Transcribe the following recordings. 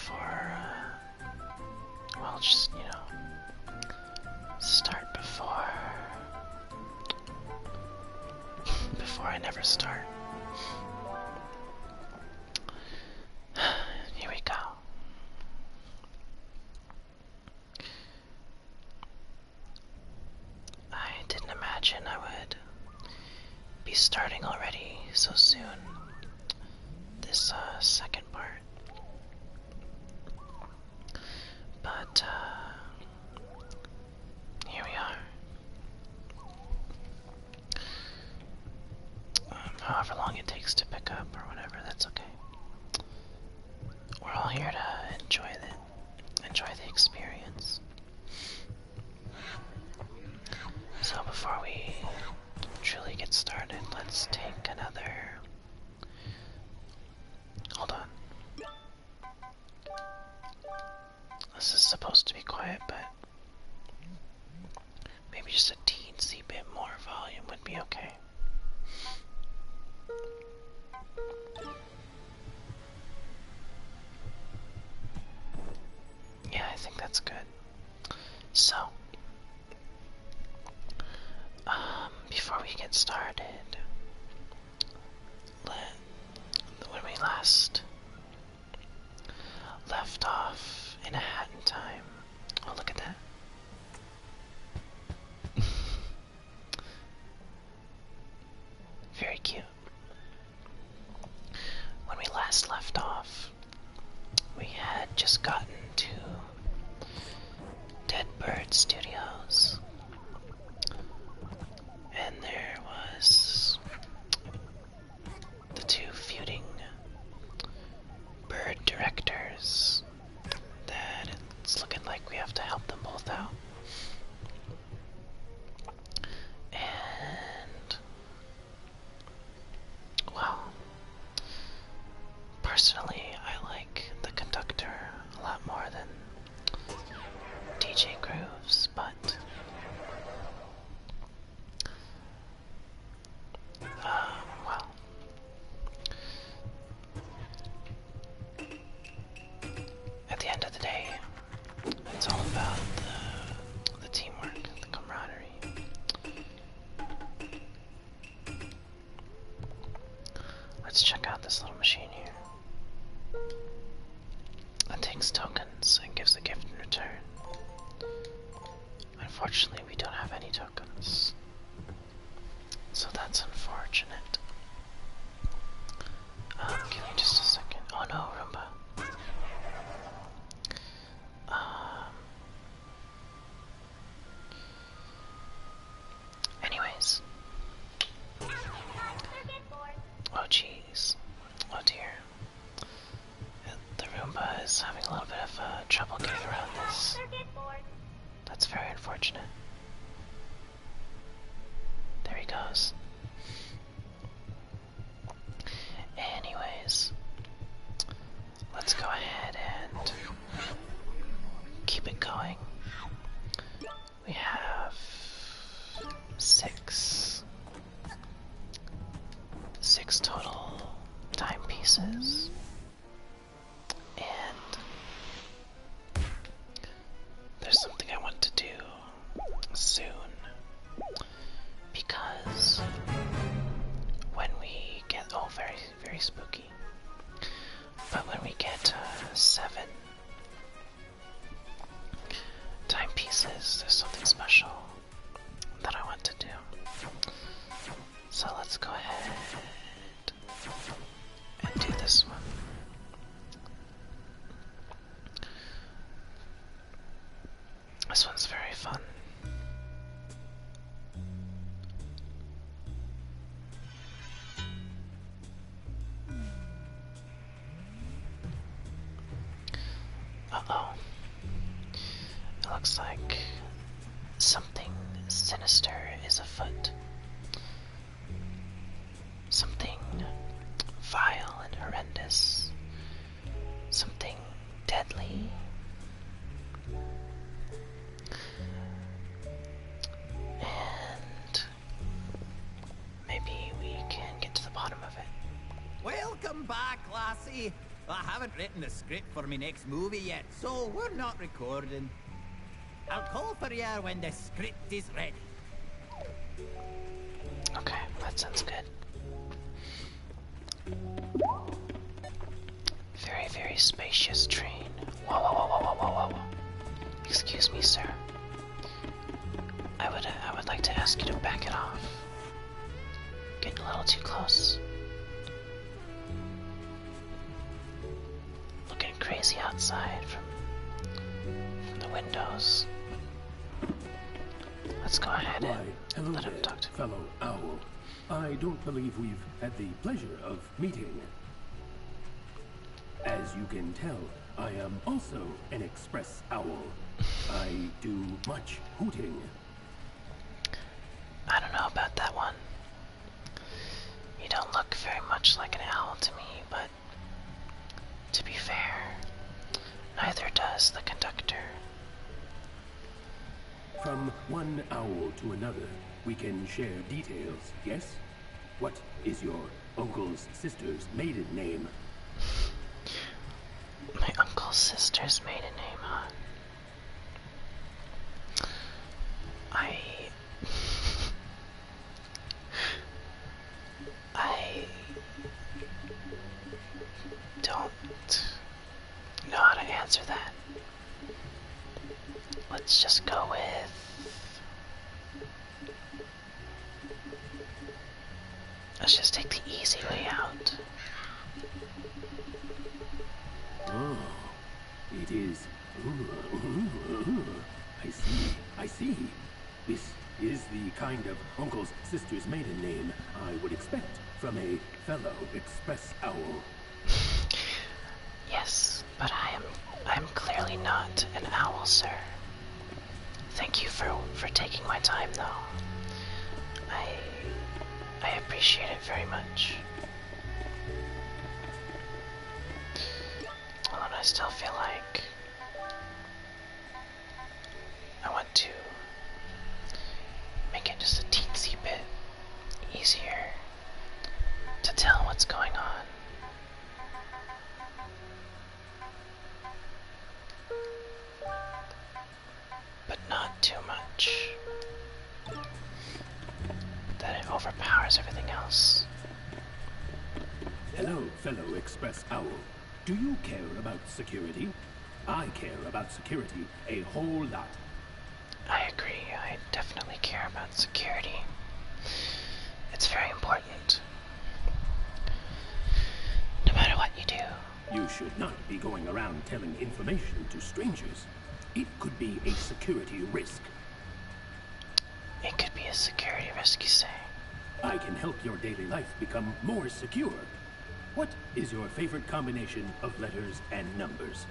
before, well, just, start before I never start. Here we go. I didn't imagine I would be starting already so soon. This second part. But here we are. However long it takes to pick up or whatever, that's okay. We're all here to enjoy the experience. So before we truly get started, let's take another... Hold on. This is supposed to be quiet, but maybe just a teensy bit more volume would be okay. Yeah, I think that's good. So, before we get started, when we last left off in Aaaand time, oh look at that. Very cute. When we last left off, we had just gotten to Dead Bird Studios, and there was the two feuding bird directors that it's looking like we have to help them both out. And, well, personally, I like the conductor a lot more than DJ Grooves, but well, at the end of the day, it's all about the teamwork, the camaraderie. Let's check out this little machine here. It takes tokens and gives a gift in return. Unfortunately, we don't have any tokens, so that's unfortunate. Give me just a second. Oh no, Roomba. Anyways. Oh jeez. Oh dear. The Roomba is having a little bit of trouble getting around this. That's very unfortunate. There he goes. Anyways, let's go ahead and keep it going. We have six total timepieces, and there's something I want to do soon, because when we get, oh, very, very spooky, but when we get 7 timepieces, there's something special that I want to do. So let's go ahead and do this one. This one's very fun. Uh-oh. It looks like something sinister is afoot. Something vile and horrendous. Something deadly. And maybe we can get to the bottom of it. Welcome back, lassie. I haven't written the script for my next movie yet, so we're not recording. I'll call for you when the script is ready. Okay, that sounds good. Very, very spacious train. Whoa, whoa, whoa, whoa, whoa, whoa, whoa. Excuse me, sir. I would like to ask you to back it off. Getting a little too close. Looking crazy outside from the windows. Let's go ahead and let him talk to me. Fellow owl. I don't believe we've had the pleasure of meeting. As you can tell, I am also an express owl. I do much hooting. I don't know about that one. You don't look very much like an owl to me, but to be fair, neither does the conductor. From one owl to another, we can share details, yes? What is your uncle's sister's maiden name? My uncle's sister's maiden name, huh? I don't know how to answer that. Let's just go with... Let's just take the easy way out. Oh, it is... I see. This is the kind of uncle's sister's maiden name I would expect from a fellow express owl. Yes, but I'm clearly not an owl, sir. Thank you for taking my time, though. I appreciate it very much. Although I still feel like I want to make it just a teensy bit easier to tell what's going on. But not too much that it overpowers everything else. Hello, fellow express owl. Do you care about security? I care about security a whole lot. I agree. I definitely care about security. It's very important. No matter what you do. You should not be going around telling information to strangers. It could be a security risk. It could be a security risk, you say? I can help your daily life become more secure. What is your favorite combination of letters and numbers?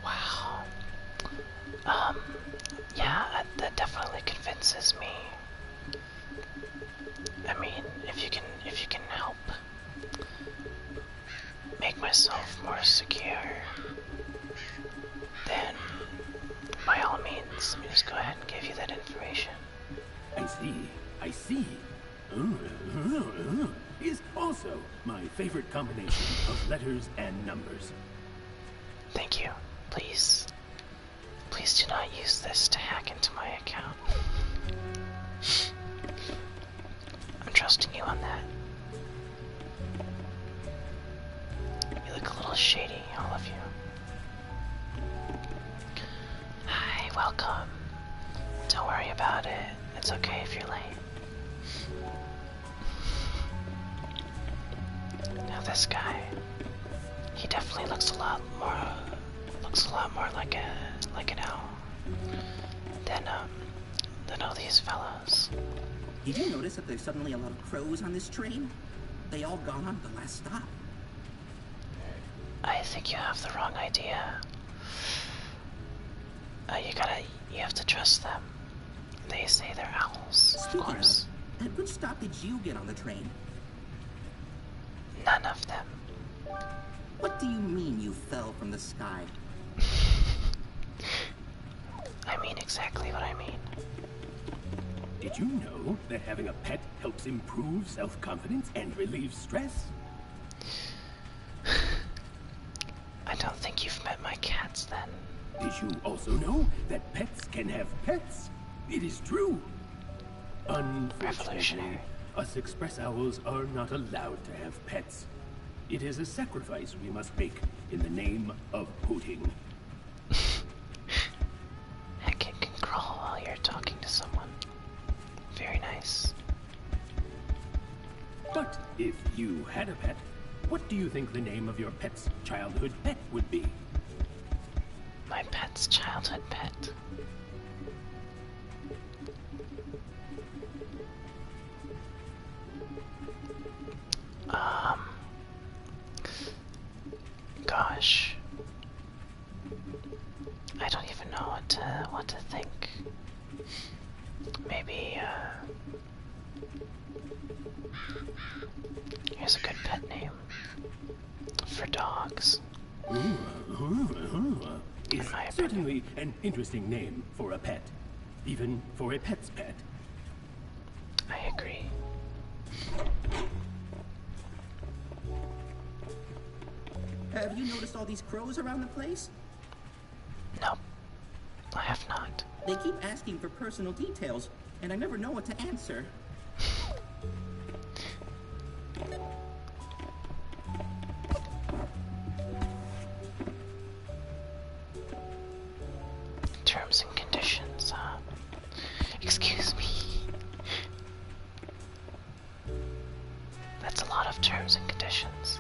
Wow. Yeah, that definitely convinces me. I mean, if you can help make myself more secure, then by all means, let me just go ahead and give you that information. I see. Is also my favorite combination of letters and numbers. Thank you. Please do not use this to hack into my account. I'm trusting you on that. You look a little shady, all of you. Hi, welcome. Don't worry about it. It's okay if you're late. Now this guy, he definitely looks a lot more like an owl than all these fellows. Did you notice that there's suddenly a lot of crows on this train? They all gone on at the last stop. I think you have the wrong idea. You have to trust them. They say they're owls, of course. At which stop did you get on the train? None of them. What do you mean you fell from the sky? I mean exactly what I mean. Did you know that having a pet helps improve self-confidence and relieve stress? you also know that pets can have pets? It is true. Unfortunately, Revolutionary. us express owls are not allowed to have pets. It is a sacrifice we must make in the name of hooting. Heck, it can crawl while you're talking to someone. Very nice. But if you had a pet, what do you think the name of your pet's childhood pet would be? My pet's childhood pet. Gosh. I don't even know what to think. Maybe, here's a good pet name. For dogs. Is certainly an interesting name for a pet. Even for a pet's pet. I agree. Have you noticed all these crows around the place? Nope. I have not. They keep asking for personal details, and I never know what to answer. Terms and conditions, huh? Excuse me. That's a lot of terms and conditions.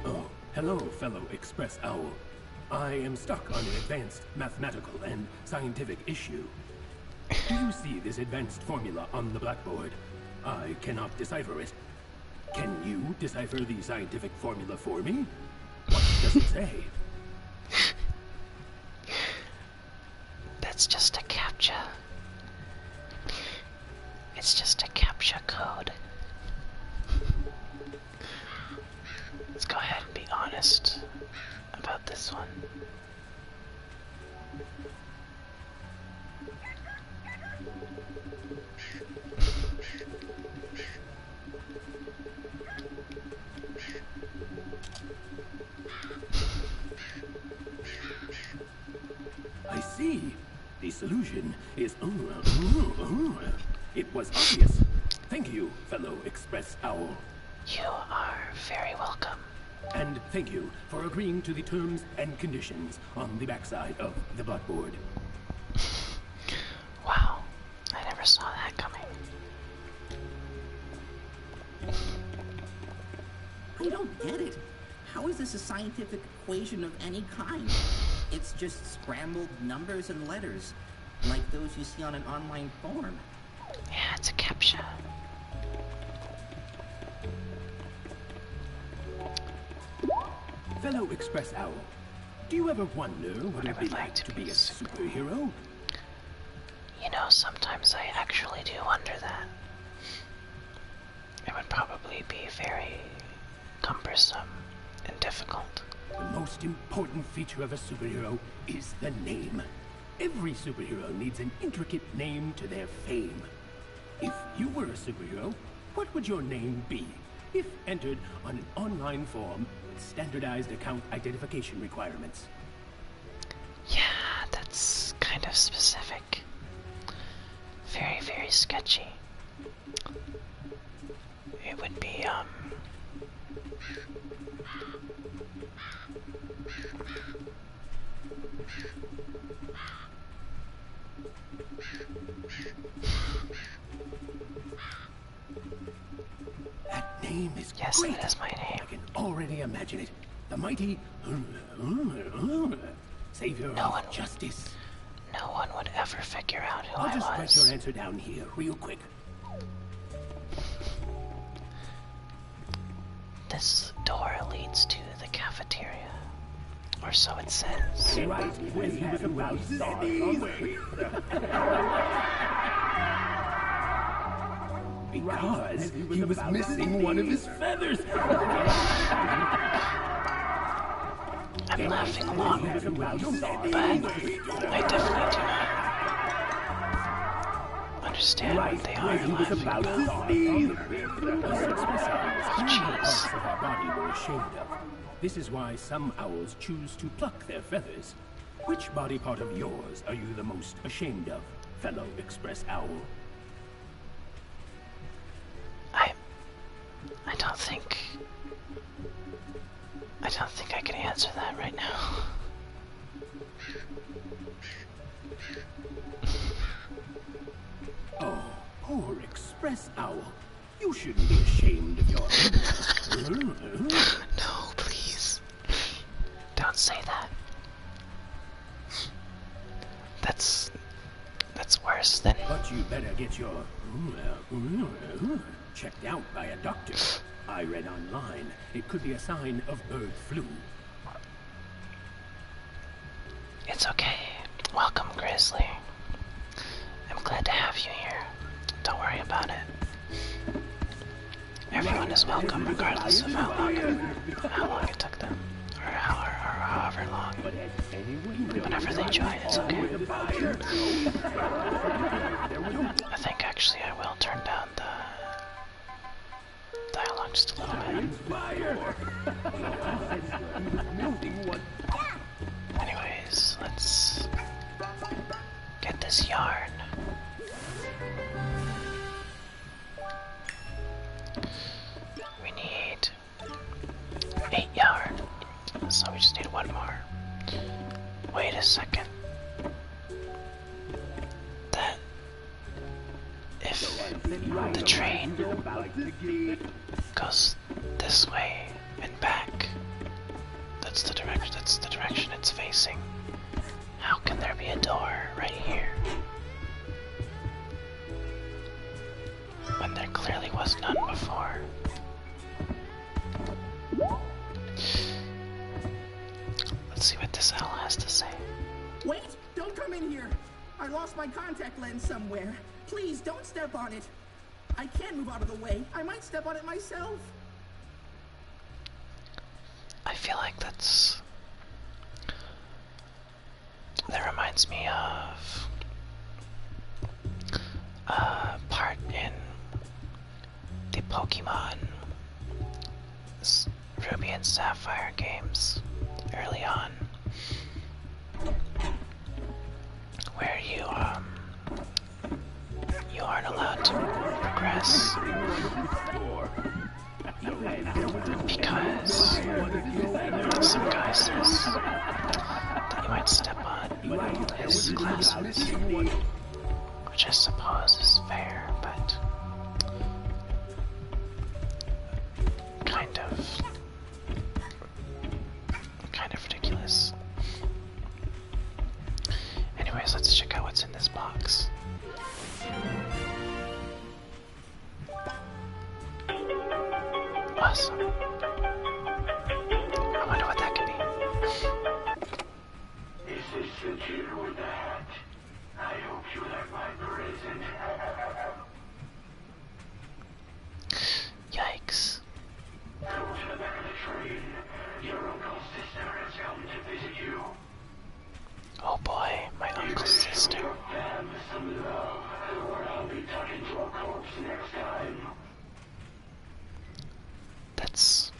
Oh, hello, fellow Express Owl. I am stuck on an advanced mathematical and scientific issue. Do you see this advanced formula on the blackboard? I cannot decipher it. Can you decipher the scientific formula for me? What does it say? That's just a CAPTCHA. It's just a CAPTCHA code. Let's go ahead and be honest about this one. I see. The solution is... It was obvious. Thank you, fellow Express Owl. You are very welcome. And thank you for agreeing to the terms and conditions on the backside of the blackboard. Wow, I never saw that coming. I don't get it. How is this a scientific equation of any kind? It's just scrambled numbers and letters, like those you see on an online form. Yeah, it's a CAPTCHA. Fellow Express Owl, do you ever wonder what it would be like to be a superhero? You know, sometimes I actually do wonder that. It would probably be very cumbersome and difficult. The most important feature of a superhero is the name. Every superhero needs an intricate name to their fame. If you were a superhero, what would your name be? If entered on an online form with standardized account identification requirements. Yeah, that's kind of specific. Very, very sketchy. It would be, That name is yes, great. that is my name. I can already imagine it. The mighty Savior of Justice. No one would ever figure out who I'll just I write was. your answer down here real quick. This door leads to the cafeteria. Or so it says. Right when he was about to start because he was missing one of his feathers. I'm laughing along, but I definitely do not understand what they are laughing about. Jeez. Of our body we're ashamed of. This is why some owls choose to pluck their feathers. Which body part of yours are you the most ashamed of, fellow express owl? I don't think I can answer that right now. Oh, poor express owl. You shouldn't be ashamed of your... No, please. Don't say that. That's worse than... But you better get your... checked out by a doctor. I read online it could be a sign of bird flu. It's okay. Welcome, Grizzly. I'm glad to have you here. Don't worry about it. Everyone is welcome regardless of how long it took them. Or however long. Whenever they join, it's okay. I think actually I will turn down the dialogue just a little bit. Anyways, let's get this yarn. We need 8 yarn, so we just need 1 more. Wait a second. That if the train goes this way and back, that's the direction it's facing. How can there be a door right here when there clearly was none before? Let's see what this owl has to say. Wait! Don't come in here! I lost my contact lens somewhere. Please, don't step on it. I can't move out of the way. I might step on it myself. I feel like that reminds me of a part in the Pokemon Ruby and Sapphire games early on, where you aren't allowed to progress because some guy says that you might step on his classmates, which I suppose is fair, but kind of ridiculous. Anyways, let's check out what's in this box. Awesome. I wonder what that could be. This is the kid with the hat. I hope you like my present. Yikes. Go to the back of the train. Your uncle's sister has come to visit you. Oh boy, my uncle's sister. Give them some love, or I'll be talking to a corpse next time. That's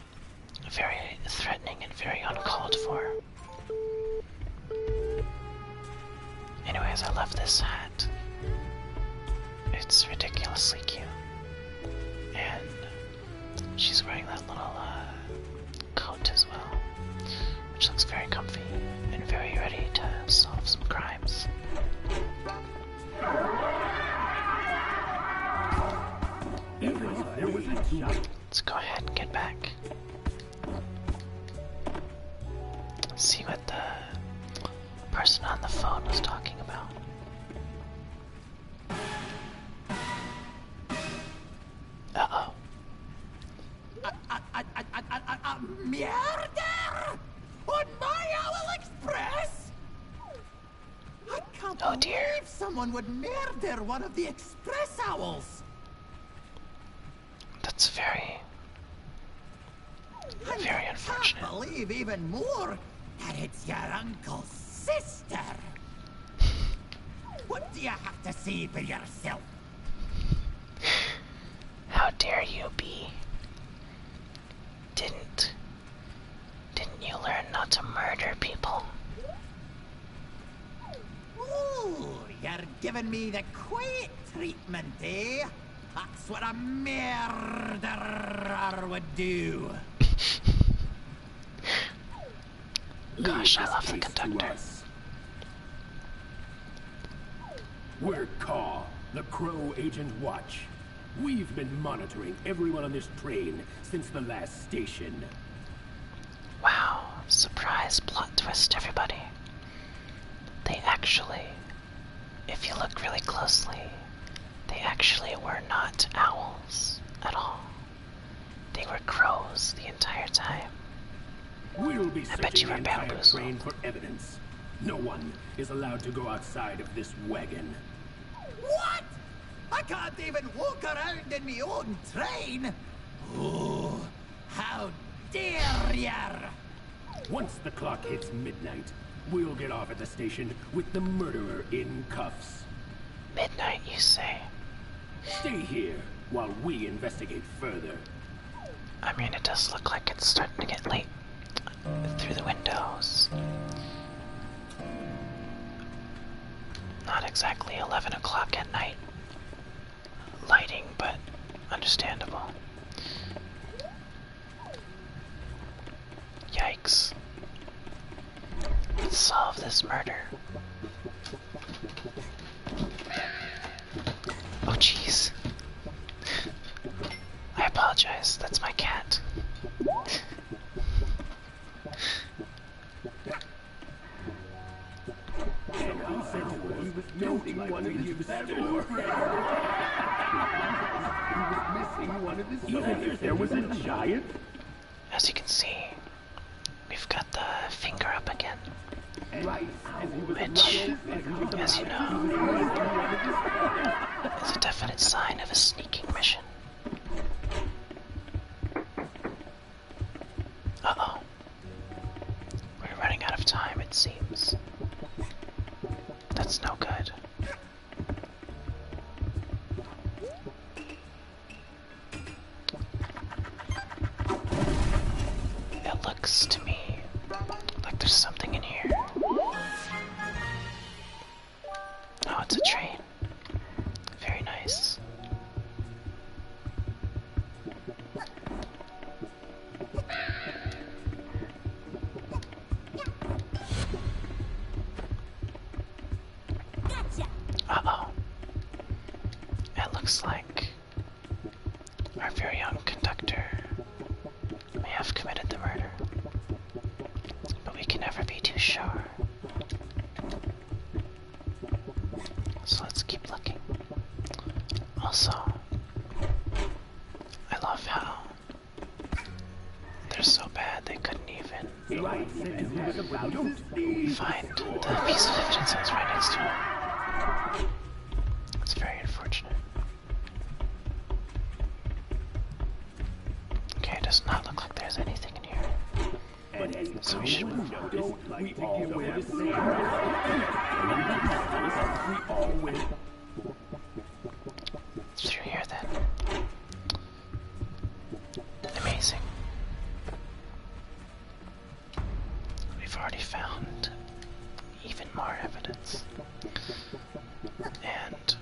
very threatening and very uncalled for. Anyways, I love this hat. It's ridiculously cute. And she's wearing that little coat as well, which looks very comfy and very ready to solve some crimes. Let's go ahead and get back. See what the person on the phone was talking about. Uh-oh. Murder! On my Owl Express? I can't Oh dear. believe someone would murder one of the Express Owls. That's very unfortunate. I can't believe even more that it's your uncle's sister. What do you have to say for yourself? How dare you be? giving me the quiet treatment, eh? That's what a murderer would do. Gosh, I Leave love this the case to conductor. us. We're Caw, the Crow Agent Watch. We've been monitoring everyone on this train since the last station. Wow, surprise plot twist, everybody. They actually, if you look really closely, they actually were not owls at all. They were crows the entire time. We'll be I bet you searching the were entire bamboozled. train for evidence. No one is allowed to go outside of this wagon. What? I can't even walk around in my own train. Oh, how dare ya! Once the clock hits midnight, we'll get off at the station with the murderer in cuffs. Midnight, you say? Stay here while we investigate further. I mean, it does look like it's starting to get late through the windows. Not exactly 11 o'clock at night. Lighting, but understandable. Yikes. Let's solve this murder. Oh jeez. I apologize, that's my cat. Even if there was a giant? As you can see, we've got the finger up again. Which, as you know, is a definite sign of a sneaking mission. Uh-oh. We're running out of time, it seems. That's no good. It looks to me like there's something in here. Oh, it's a train. Very nice. Uh-oh. It looks like our very own conductor may have committed the murder. But we can never be too sure. So let's keep looking. Also, I love how they're so bad they couldn't even find the piece of evidence that's right next to it. It's very unfortunate. Okay, it does not look like there's anything in here. So we should move on. We all win. Through here then. Amazing. We've already found even more evidence. And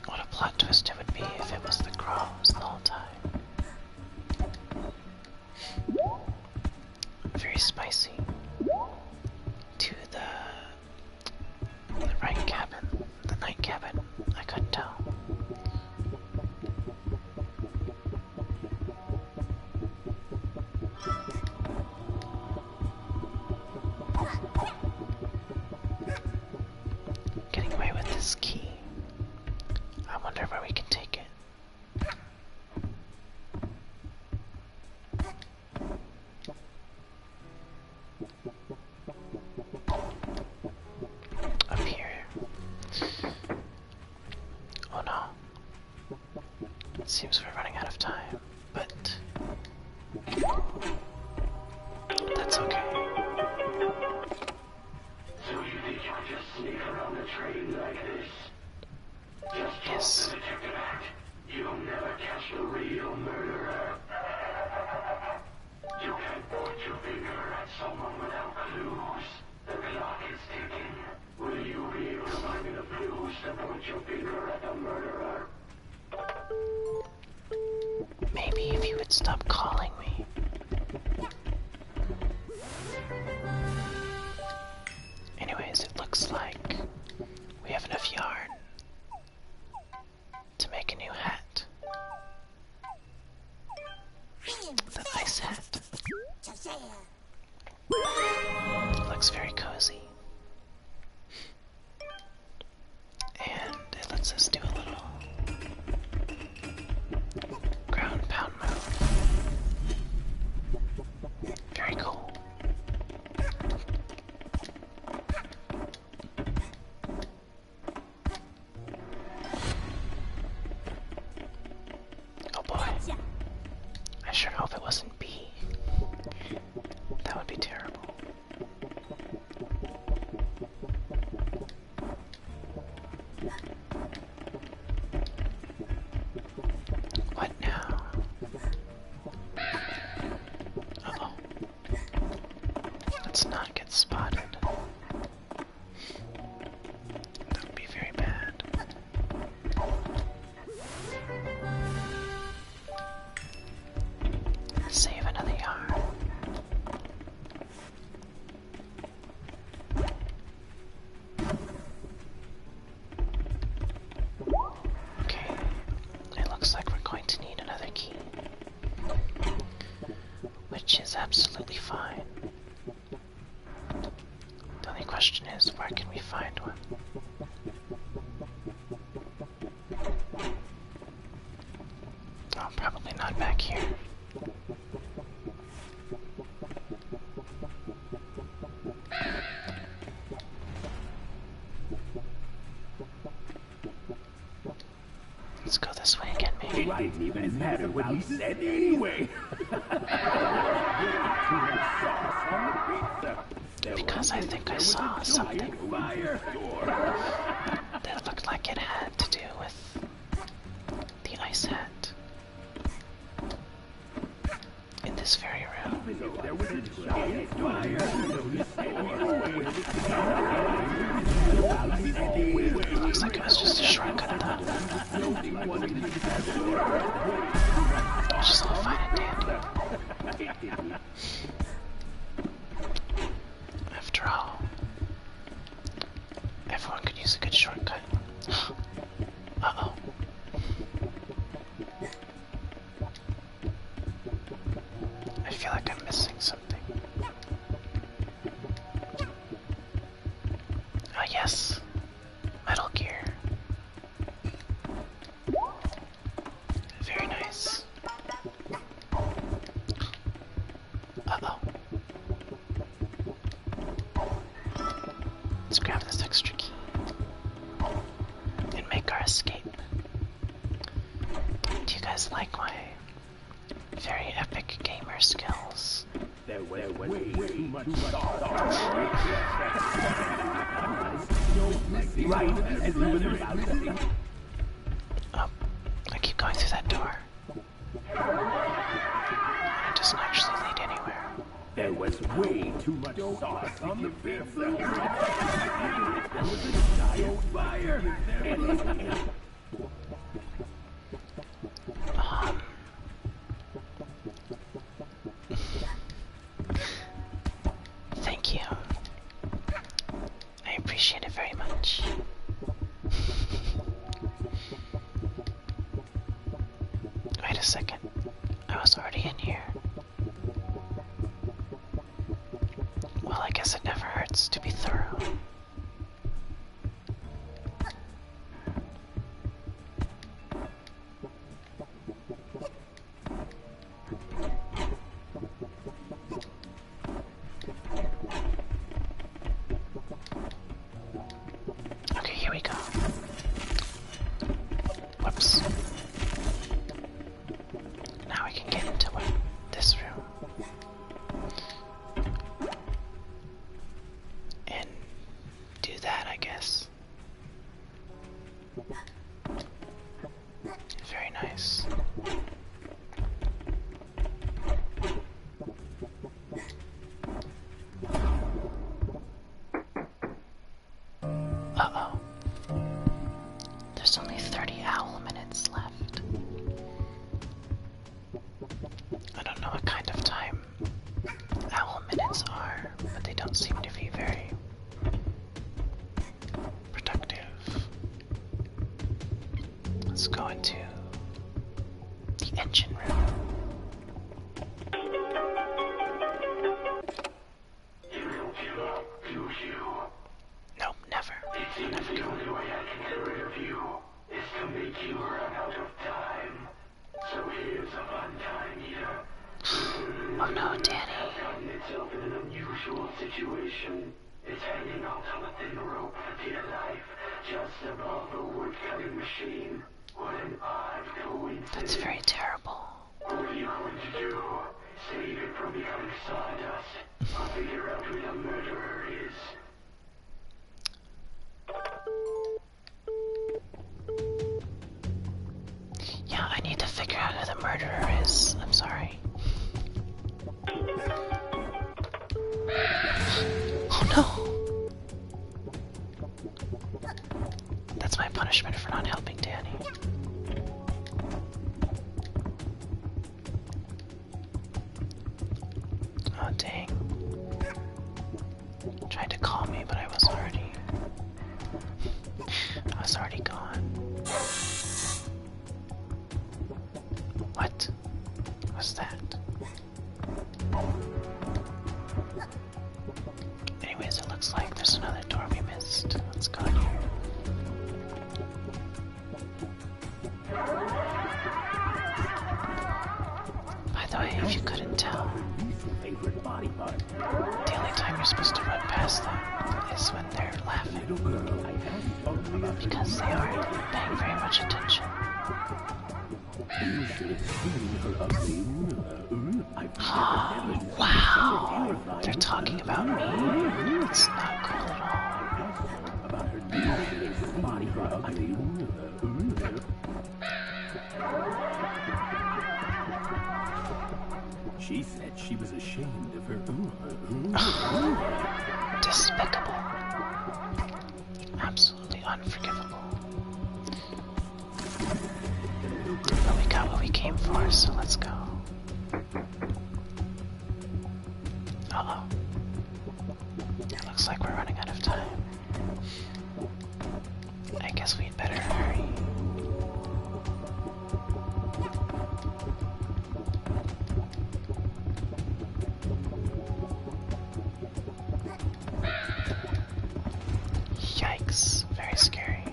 what a plot twist it would be if it was the crows the whole time. Very spicy. To the right cabin, the night cabin. I couldn't tell. Getting away with this key. I wonder where we can take it. Up here. Oh no. It seems we're running out of time, but that's okay. So you think you'll just sneak around the train like this? Just Yes. talk the detective act. You'll never catch the real murderer. You can't point your finger at someone without clues. The clock is ticking. Will you be able to find me the refuse to point your finger at the murderer. Maybe if you would stop calling me. Anyways, it looks like we have enough yarn to make a new hat. The ice hat. Looks very cozy. And it lets us do a little ground pound move. Very cool. Oh boy. I sure hope it wasn't B. That would be terrible. What now? Uh-oh. Let's not get spotted. That would be very bad. Save another yarn. Okay, it looks like we're going to need another key, which is absolutely fine. The only question is, where can we find one? Oh, probably not back here. Let's go this way again, maybe. It didn't even matter what he said anyway. Because I think I saw something Fire. that looked like it had to do with the ice hat in this very room. There was a giant fire. Looks like it was just a shortcut though. Which is all fine and dandy. After all, everyone could use a good shortcut. Uh-oh. I feel like I'm missing something. Ah, yes. Metal gear. Very nice. Uh-oh. Let's grab this extra key and make our escape. Do you guys like my very epic gamer skills? There was way too much sauce. Right as he was about to say. Oh, I keep going through that door. It doesn't actually lead anywhere. There was way too much sauce on the pizza. There was a giant fire. Thank you. I appreciate it very much. Wait a second. I was already in here. Well, I guess it never hurts to be thorough. Okay, here we go. Whoops. Now we can get into this room. And unusual situation. It's hanging out on a thin rope for dear life, just above the wood-cutting machine. What an odd coincidence. That's very terrible. What are you going to do? Save it from becoming sawdust? I'll figure out who the murderer is. Yeah, I need to figure out who the murderer is. I'm sorry. Oh no! That's my punishment for not helping Danny. Oh dang. Tried to call me, but I was already gone. What was that? Anyways, it looks like there's another door we missed. Let's go in here. By the way, if you couldn't tell, the only time you're supposed to run past them is when they're laughing. Because they aren't paying very much attention. Wow! They're talking about me? It's not cool at all. She said she was ashamed of her. Despicable. Absolutely unforgivable. But we got what we came for, so let's go. Uh-oh. It looks like we're running out of time. I guess we'd better hurry. Yikes, very scary.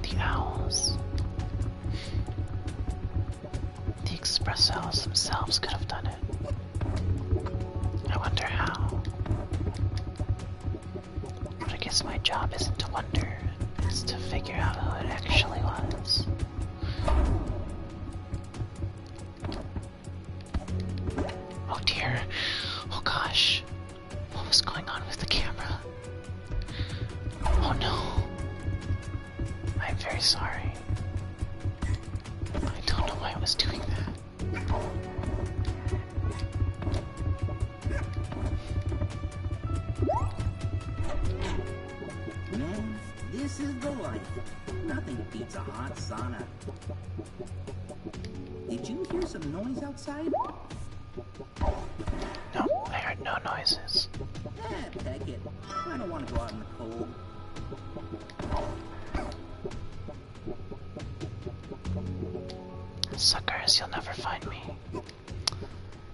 The owls. The express owls themselves could have done it. I wonder how. But I guess my job isn't to wonder, it's to figure out who it actually was. Oh dear. Oh gosh. What was going on with the camera? Oh no. I'm very sorry. I don't know why I was doing that. Man, this is the life. Nothing beats a hot sauna. Did you hear some noise outside? No, I heard no noises. Peck it. I don't want to go out in the cold. Suckers, you'll never find me.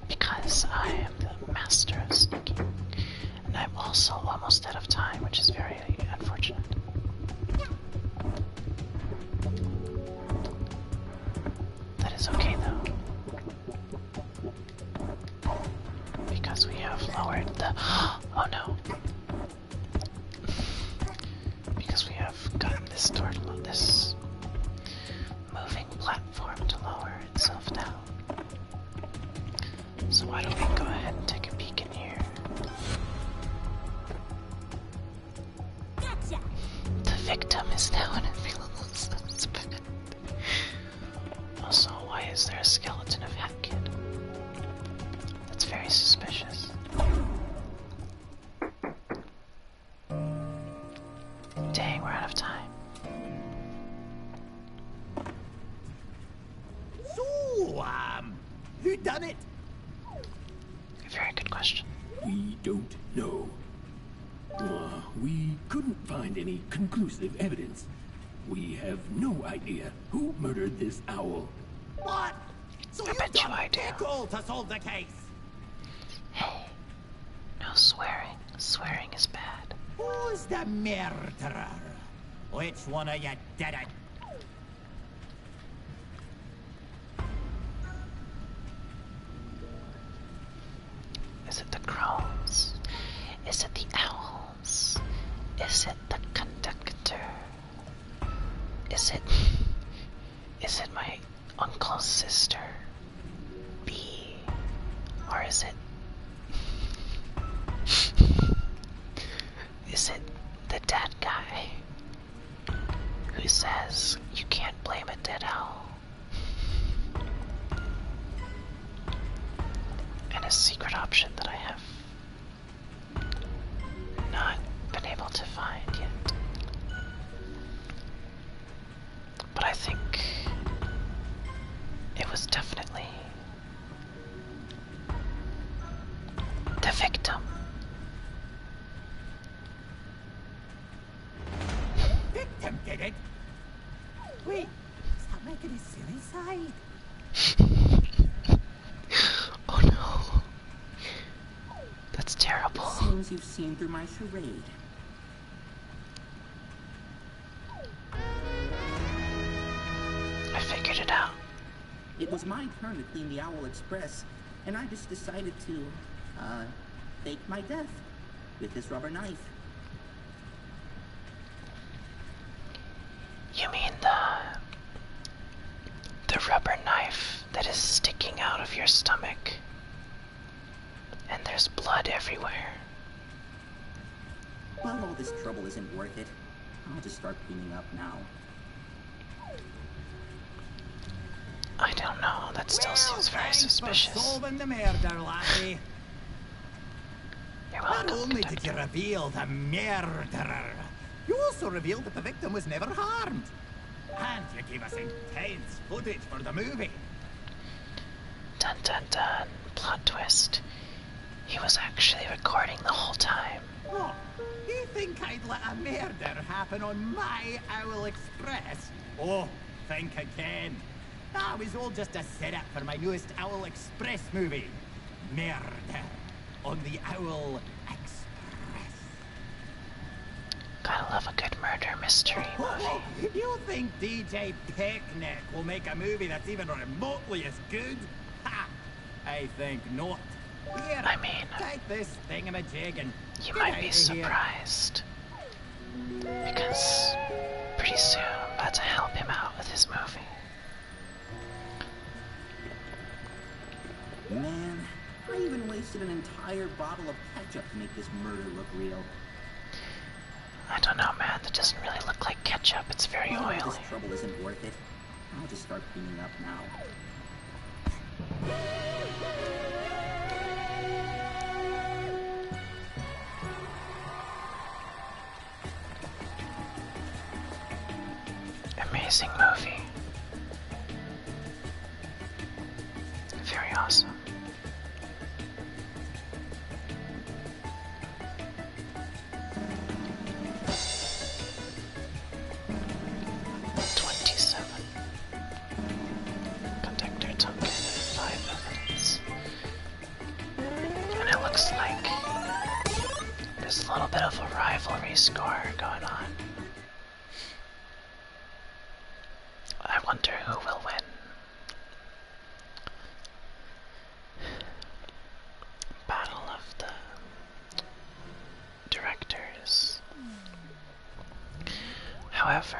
Because I am the master of sneaking. And I'm also almost out of time, which is very unfortunate. That is okay though. Because we have lowered the... Oh no. Because we have gotten this door to load this moving platform to lower itself down. So why don't we go ahead and take a peek in here? Gotcha. The victim is now an available suspect. Also, why is there a skeleton of Hat Kid? That's very suspicious. Dang, we're out of time. So, who done it? Very good question. We don't know. We couldn't find any conclusive evidence. We have no idea who murdered this owl. What? So I bet you I do. Take all to solve the case. Hey, no swearing. Swearing is bad. Who's the murderer? Which one of you did it? uncle's sister? B? Or is it... Is it the dead guy who says you can't blame a dead owl? And a secret option that I have not been able to find yet. But I think it was definitely the victim. Victim did it? Wait, is that making a suicide? Oh no. That's terrible. Seems you've seen through my charade. I figured it out. It was my turn to clean the Owl Express, and I just decided to, fake my death with this rubber knife. You mean the rubber knife that is sticking out of your stomach, and there's blood everywhere? Well, all this trouble isn't worth it. I'll just start cleaning up now. I don't know, that still seems very thanks suspicious. for solving the murder, laddie. You're Not welcome, only did you Detective. reveal the murderer, you also revealed that the victim was never harmed. And you gave us intense footage for the movie. Dun dun dun, plot twist. He was actually recording the whole time. What? You think I'd let a murder happen on my Owl Express? Oh, think again. That was all just a setup for my newest Owl Express movie. Murder on the Owl Express. Gotta love a good murder mystery movie. You think DJ Picnic will make a movie that's even remotely as good? Ha! I think not. Here, I mean, take this thingamajig and You get might out be of here. surprised. Because pretty soon I'm about to help him out with his movie. Man, I even wasted an entire bottle of ketchup to make this murder look real. I don't know, man, that doesn't really look like ketchup, it's very Well, all oily. this trouble isn't worth it. I'll just start cleaning up now. Amazing movie. Very awesome. Conductor token, 5 evidence. And it looks like there's a little bit of a rivalry score going on. I wonder who will win. Battle of the directors. However,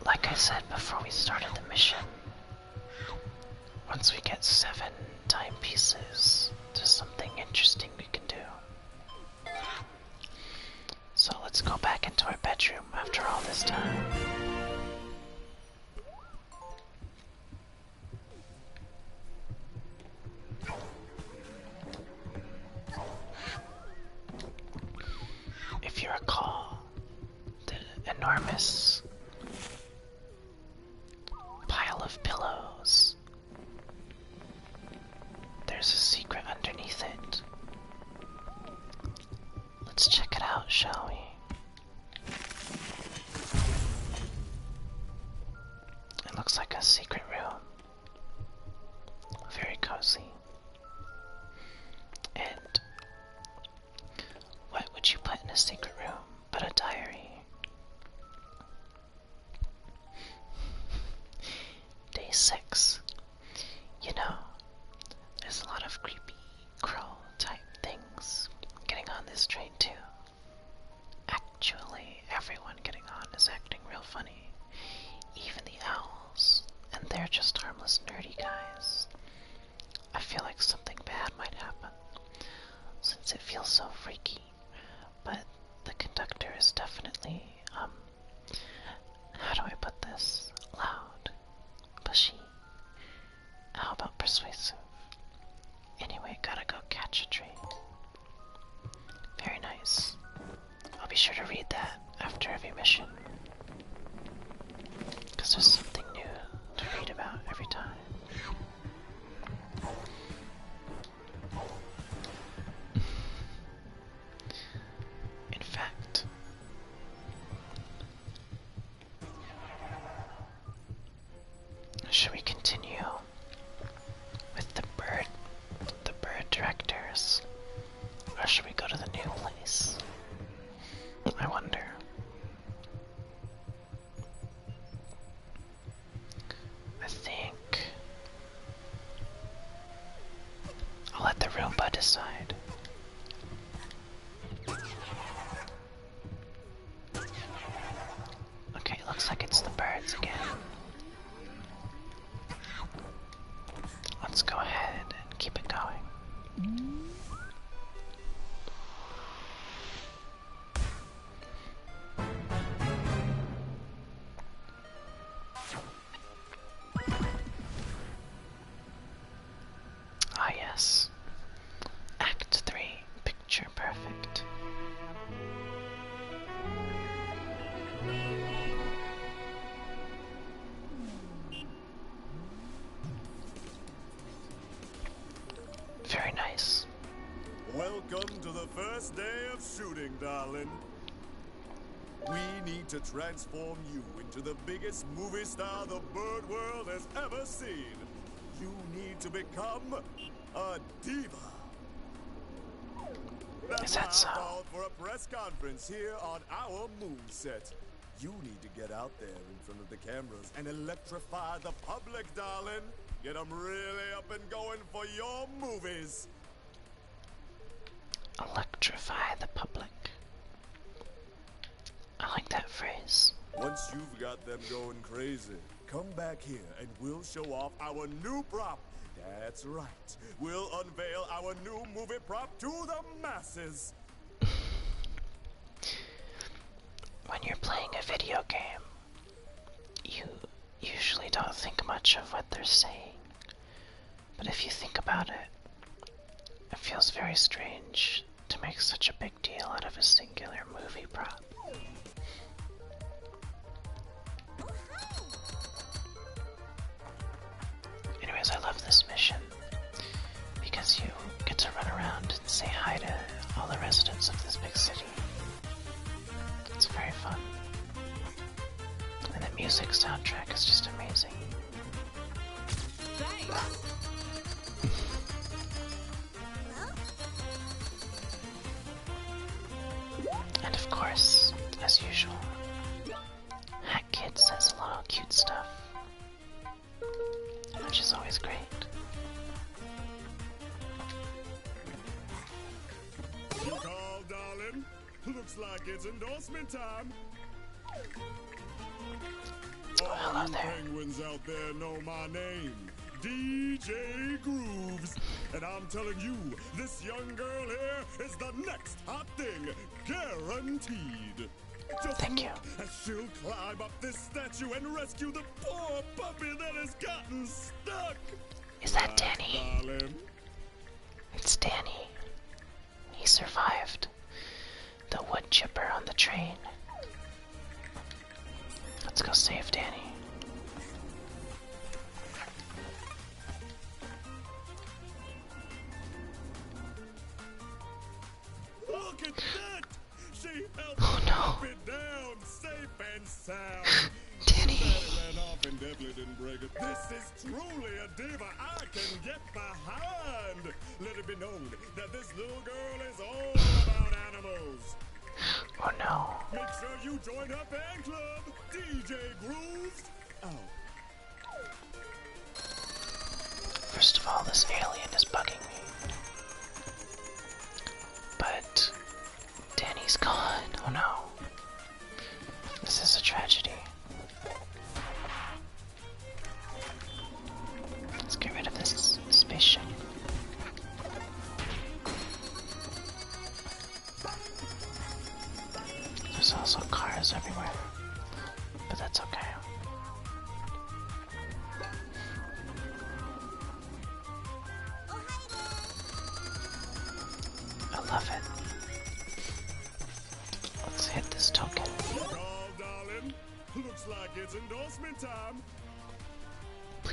like I said before we started the mission, once we get 7 timepieces, there's something interesting we can do. So let's go back into our bedroom after all this time. If you recall, the enormous pile of pillows, there's a secret underneath it. Let's check it out, shall we? It looks like a secret room. Very cozy. And what would you put in a secret room but a diary? Day 6. You know, there's a lot of creepy crawl type things getting on this train too. Actually, everyone getting on is acting real funny. Even the owl. feels so freaky, but the conductor is definitely, how do I put this? Loud, pushy. How about persuasive? Anyway, gotta go catch a train. Very nice. I'll be sure to read that after every mission, because there's something new to read about every time. In fact, should we continue with the bird directors, or should we go to the new place? I wonder. I think I'll let the Roomba decide. Okay, looks like it's the birds again. Let's go ahead and keep it going. Ah yes. Act 3, picture perfect. Very nice. Welcome to the first day of shooting, darling. We need to transform you into the biggest movie star the bird world has ever seen. You need to become a diva. That's why I called for a press conference here on our moon set. You need to get out there in front of the cameras and electrify the public, darling. Get them really up and going for your movies. Electrify the public. I like that phrase. Once you've got them going crazy, come back here and we'll show off our new prop. That's right. We'll unveil our new movie prop to the masses. When you're playing a video game, you usually don't think much of what they're saying. But if you think about it, it feels very strange to make such a big deal out of a singular movie prop. Anyways, I love this mission because you get to run around and say hi to all the residents of this big city. It's very fun. And the music soundtrack is just amazing. And of course, as usual, Hat Kid says a lot of cute stuff, which is always great. You called, darling? Looks like it's endorsement time. Hello All you there. penguins out there know my name. DJ Grooves. And I'm telling you, this young girl here is the next hot thing. Guaranteed. Just Thank look you. as she'll climb up this statue and rescue the poor puppy that has gotten stuck. Is that Right, Danny? darling? It's Danny. He survived the wood chipper on the train. Let's go save Danny. Look at that! She held Oh, the no. puppy down safe and sound. Danny. Ran off and definitely didn't break it. This is truly a diva I can get behind. Let it be known that this little girl is all about animals. Oh no. Make sure you join her fan club, DJ Grooves. Oh, First of all, this alien is bugging me. But Danny's gone. Oh no. This is a tragedy. Let's get rid of this spaceship.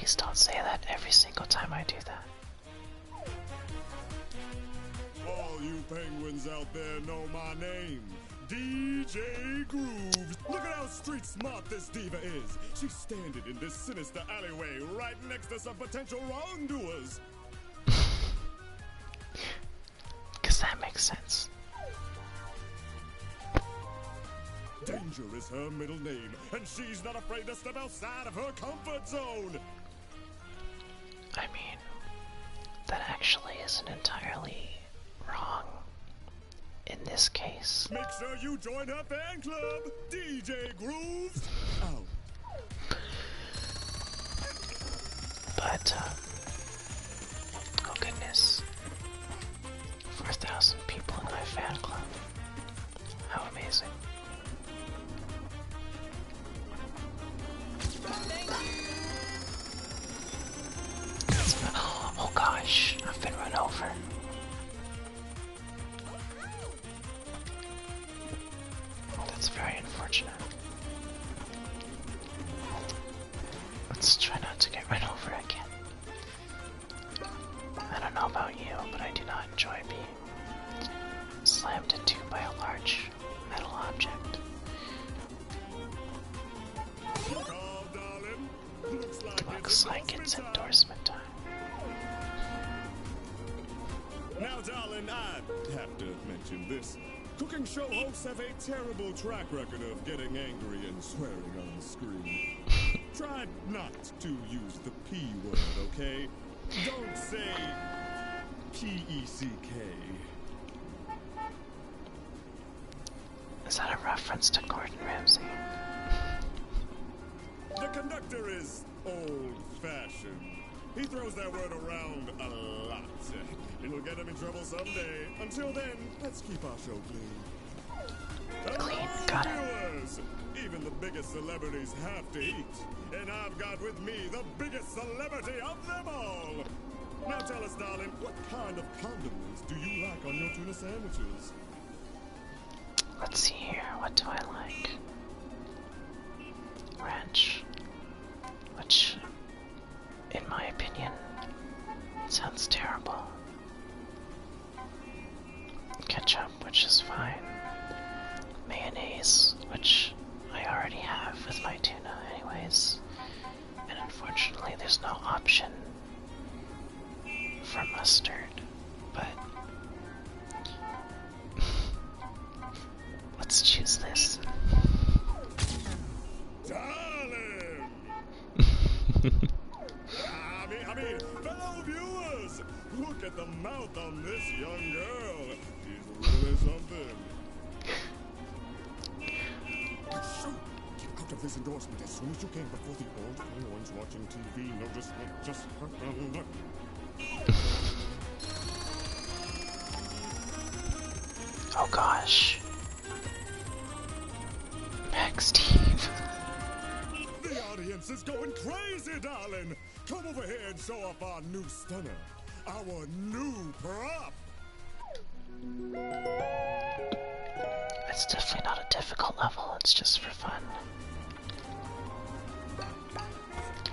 Please don't say that every single time I do that. All you penguins out there know my name. DJ Grooves. Look at how street smart this diva is. She's standing in this sinister alleyway right next to some potential wrongdoers. Because that makes sense. Danger is her middle name, and she's not afraid to step outside of her comfort zone. I mean, that actually isn't entirely wrong in this case. Make sure you join her fan club, DJ Grooves. Oh. But, oh goodness. 4,000 people in my fan club. How amazing. Oh gosh, I've been run over. That's very unfortunate. Let's try not to get run over again. I don't know about you, but I do not enjoy being slammed into by a large metal object. Oh, darling. Looks like it's endorsement time. Now, darling, I have to mention this. Cooking show hosts have a terrible track record of getting angry and swearing on screen. Try not to use the P word, okay? Don't say P-E-C-K. Is that a reference to Gordon Ramsay? The conductor is old-fashioned. He throws that word around a lot. It'll get him in trouble someday. Until then, let's keep our show clean. Clean, got it. Viewers! Even the biggest celebrities have to eat. And I've got with me the biggest celebrity of them all. Now tell us, darling, what kind of condiments do you like on your tuna sandwiches? Let's see here, what do I like? Ranch, which, in my opinion, sounds terrible. Ketchup, which is fine. Mayonnaise, which I already have with my tuna anyways. And unfortunately there's no option for mustard, but let's choose this. Darling! I mean, fellow viewers, look at the mouth on this young girl. She's really something. Shoot! Get out of this endorsement as soon as you can before the old ones watching TV notice what just happened. Oh gosh. Max Steve. The audience is going crazy, darling. Come over here and show off our new stunner. Our new prop. It's definitely not a difficult level, it's just for fun.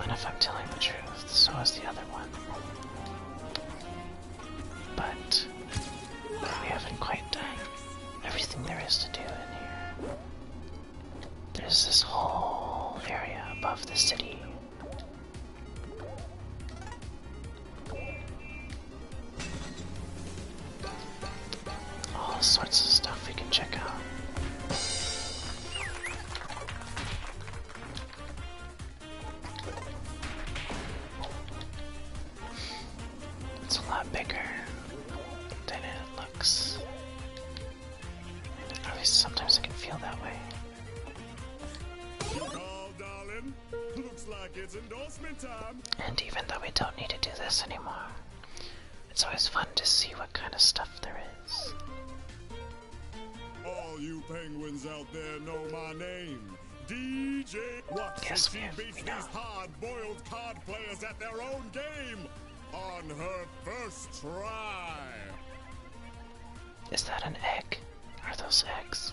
And if I'm telling the truth, so is the other one. But we haven't quite done everything there is to do in here. There's this whole area above the city. All sorts of stuff we can check out. It's a lot bigger than it looks. At least sometimes I can feel that way. Oh, darling. Looks like it's endorsement time. And even though we don't need to do this anymore, it's always fun to see what kind of stuff there is. All you penguins out there know my name. DJ. Watch Yes, as she beats we know. these hard-boiled card players at their own game on her first try. Is that an egg? Are those eggs?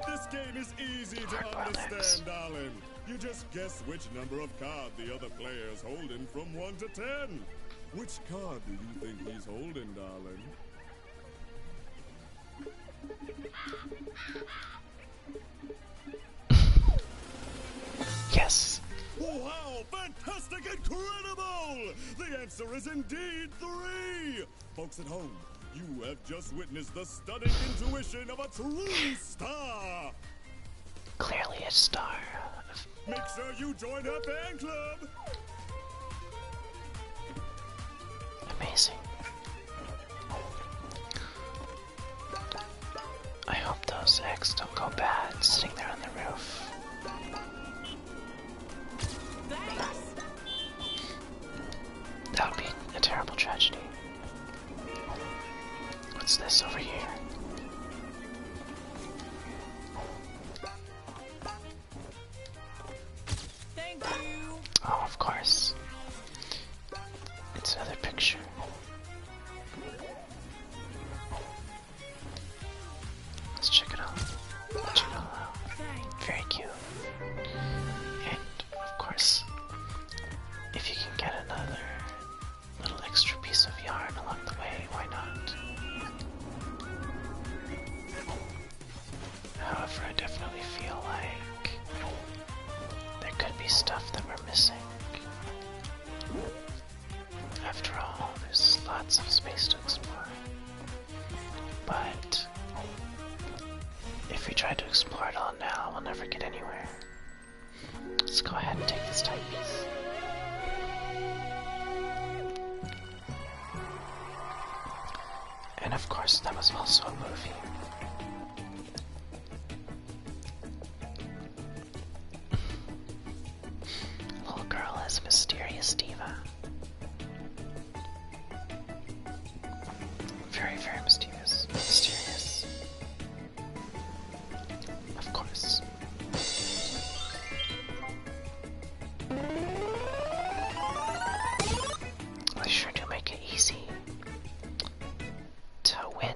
This game is easy to Hard-boiled eggs. understand, darling. You just guess which number of card the other player's holding from 1 to 10. Which card do you think he's holding, darling? Yes. Wow, fantastic, incredible! The answer is indeed 3! Folks at home, you have just witnessed the stunning intuition of a true star! Clearly a star. Make sure you join our fan club! Amazing. I hope those eggs don't go bad sitting there on the roof. That would be a terrible tragedy. What's this over here? Thank you. Oh, of course. It's another picture. Let's check it out. Check it all out. Very cute. And, of course, if you can get another little extra piece of yarn along the way, why not? However, I definitely feel like there could be stuff that we're missing. After all, there's lots of space to explore. But if we try to explore it all now, we'll never get anywhere. Let's go ahead and take this timepiece. And of course, that was also a movie. Little girl is a mysterious diva. Very, very mysterious. Mysterious. Of course. They sure do make it easy to win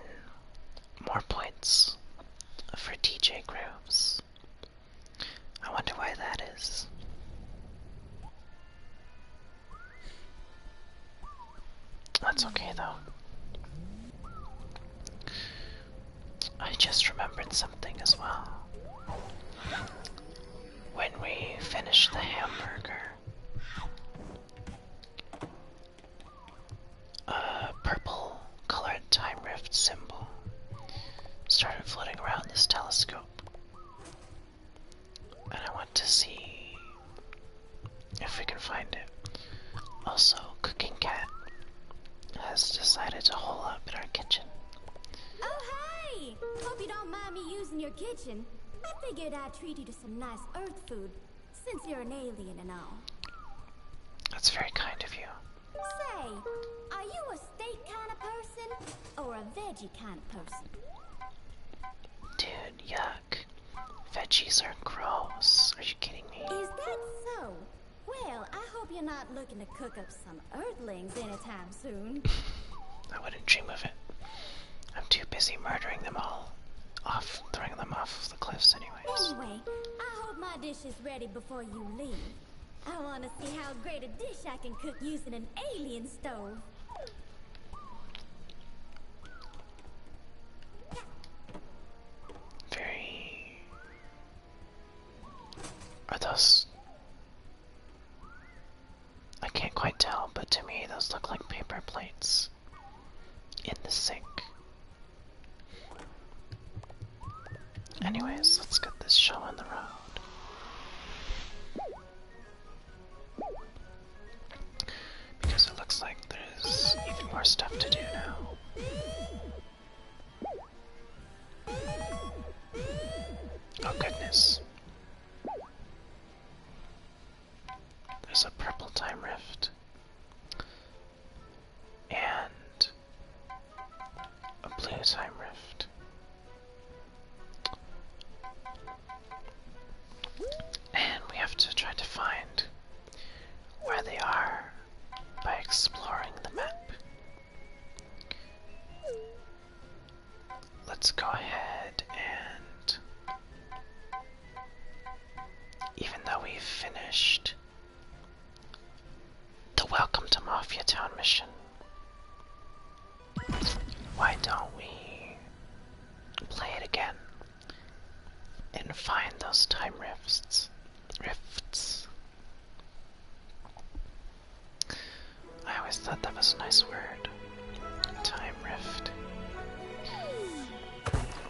more points for DJ groups. I wonder why that is. That's okay though. I just remembered something as well. When we finished the hamburger, a purple colored time rift symbol started floating around this telescope. And I want to see if we can find it. Also, Cooking Cat has decided to hole up in our kitchen. Oh, hey! Hope you don't mind me using your kitchen. I figured I'd treat you to some nice Earth food, since you're an alien and all. That's very kind of you. Say, are you a steak kind of person, or a veggie kind of person? Dude, yuck. Veggies are gross. Are you kidding me? Is that so? Well, I hope you're not looking to cook up some Earthlings anytime soon. I wouldn't dream of it. I'm too busy murdering them all. Throwing them off the cliffs anyways. Anyway, I hope my dish is ready before you leave. I want to see how great a dish I can cook using an alien stove. Very... Are those... I can't quite tell, but to me those look like paper plates in the sink. Anyways, let's get this show on the road. Because it looks like there's even more stuff to do now. Oh goodness. There's a purple time rift. And a blue time rift. And we have to try to find where they are by exploring the map. Let's go ahead and, even though we've town mission. Why don't we play it again and find those time rifts? I always thought that was a nice word. Time rift.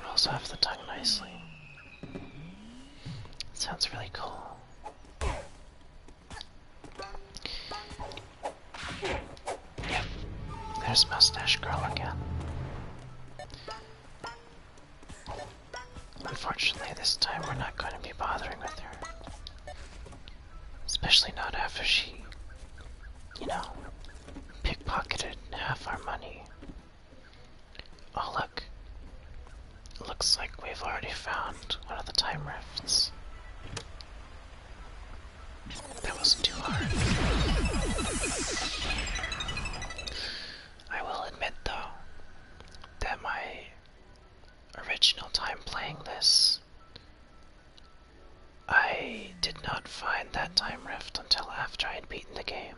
Rolls off the tongue nicely. Sounds really cool. Yep, there's Mustache Girl again. Unfortunately, this time we're not going to be bothering with her. Especially not after she, you know, pickpocketed half our money. Oh look. Looks like we've already found one of the time rifts. That wasn't too hard. I will admit though, that my original time playing this, I did not find that time rift until after I had beaten the game.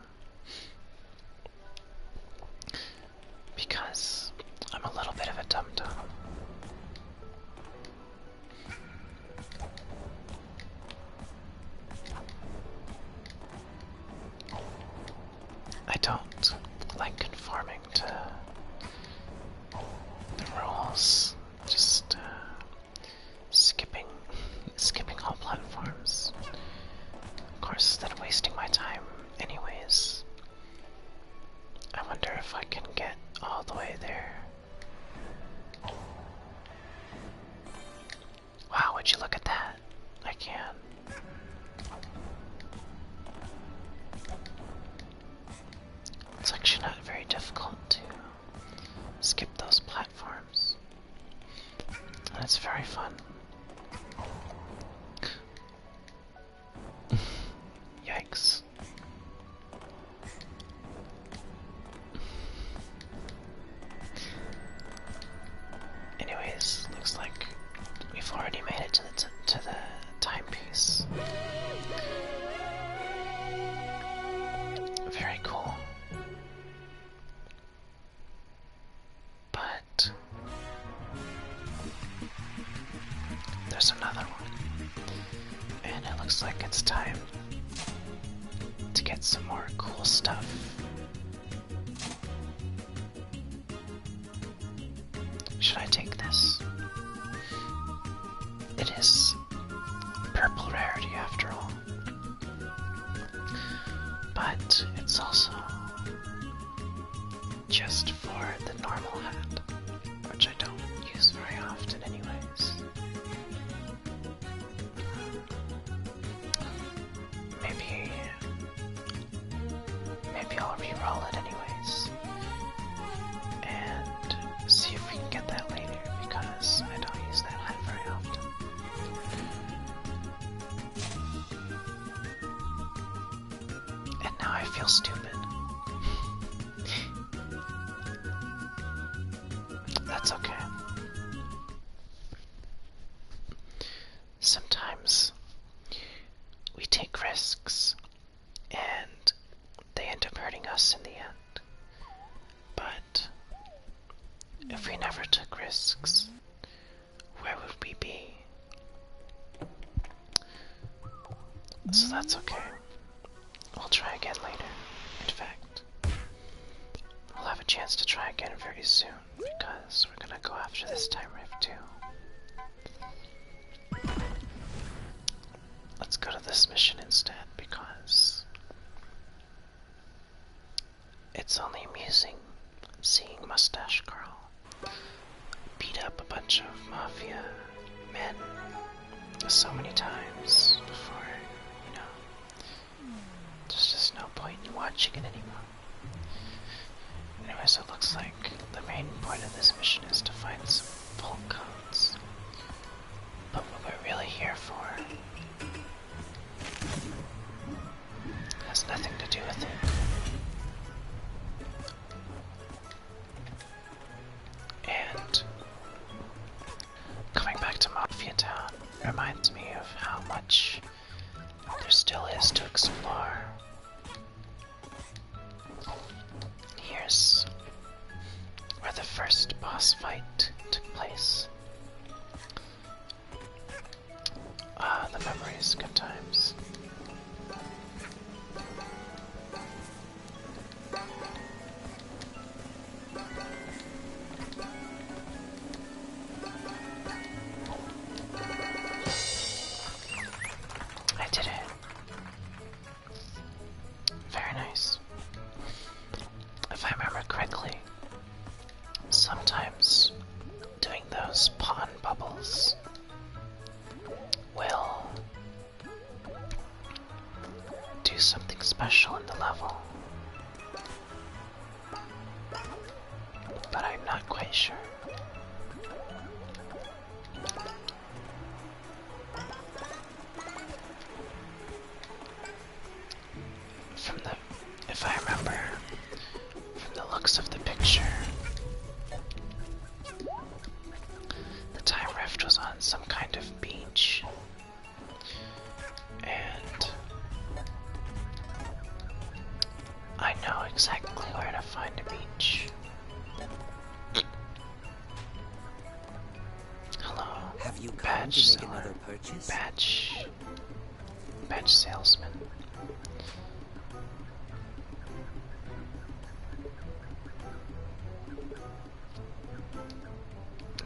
Because I'm a little bit of a dum-dum. I don't like conforming to the rules, just skipping all platforms. Of course, then wasting my time anyways. I wonder if I can get all the way there. Wow, would you look at that? I can. It's actually not very difficult to skip those platforms. And it's very fun. Yikes. Anyways, looks like we've already made it to the timepiece. Very cool. But there's another one. And it looks like it's time to get some more cool stuff. Should I take this? It is purple rarity after all. But it's also just for the normal hat, which I don't use very often anyways. Maybe I'll re-roll it anyways, and see if we can get that later, because I don't use that hat very often. And now I feel stupid. That's okay. Sometimes we take risks and they end up hurting us in the end. But if we never took risks, where would we be? So that's okay. We'll try again later. In fact, we'll have a chance to try again very soon, because we're gonna go after this time rift too. Let's go to this mission instead, because it's only amusing seeing Mustache Girl beat up a bunch of mafia men so many times before, you know, there's just no point in watching it anymore. Anyways, it looks like the main point of this mission is to find some vault codes. But what we're really here for has nothing to do with it. And coming back to Mafia Town reminds me of how much there still is to explore. fortress where the first boss fight took place. Ah, the memories, good times. I did it. Very nice. If I remember correctly, sometimes doing those pawn bubbles will do something special in the level, but I'm not quite sure. If I remember, from the looks of the picture, the time rift was on some kind of beach, and I know exactly where to find a beach. Hello, Have you come badge to make seller, another purchase? badge salesman.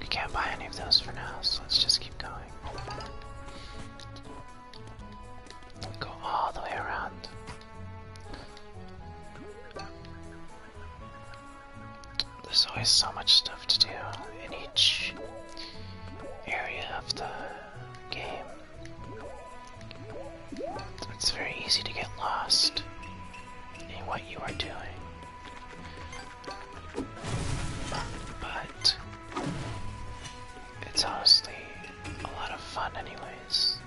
We can't buy any of those for now, so let's just keep going. Go all the way around. There's always so much stuff to do in each area of the game. It's very easy to get lost in what you are doing. But it's honestly a lot of fun anyways.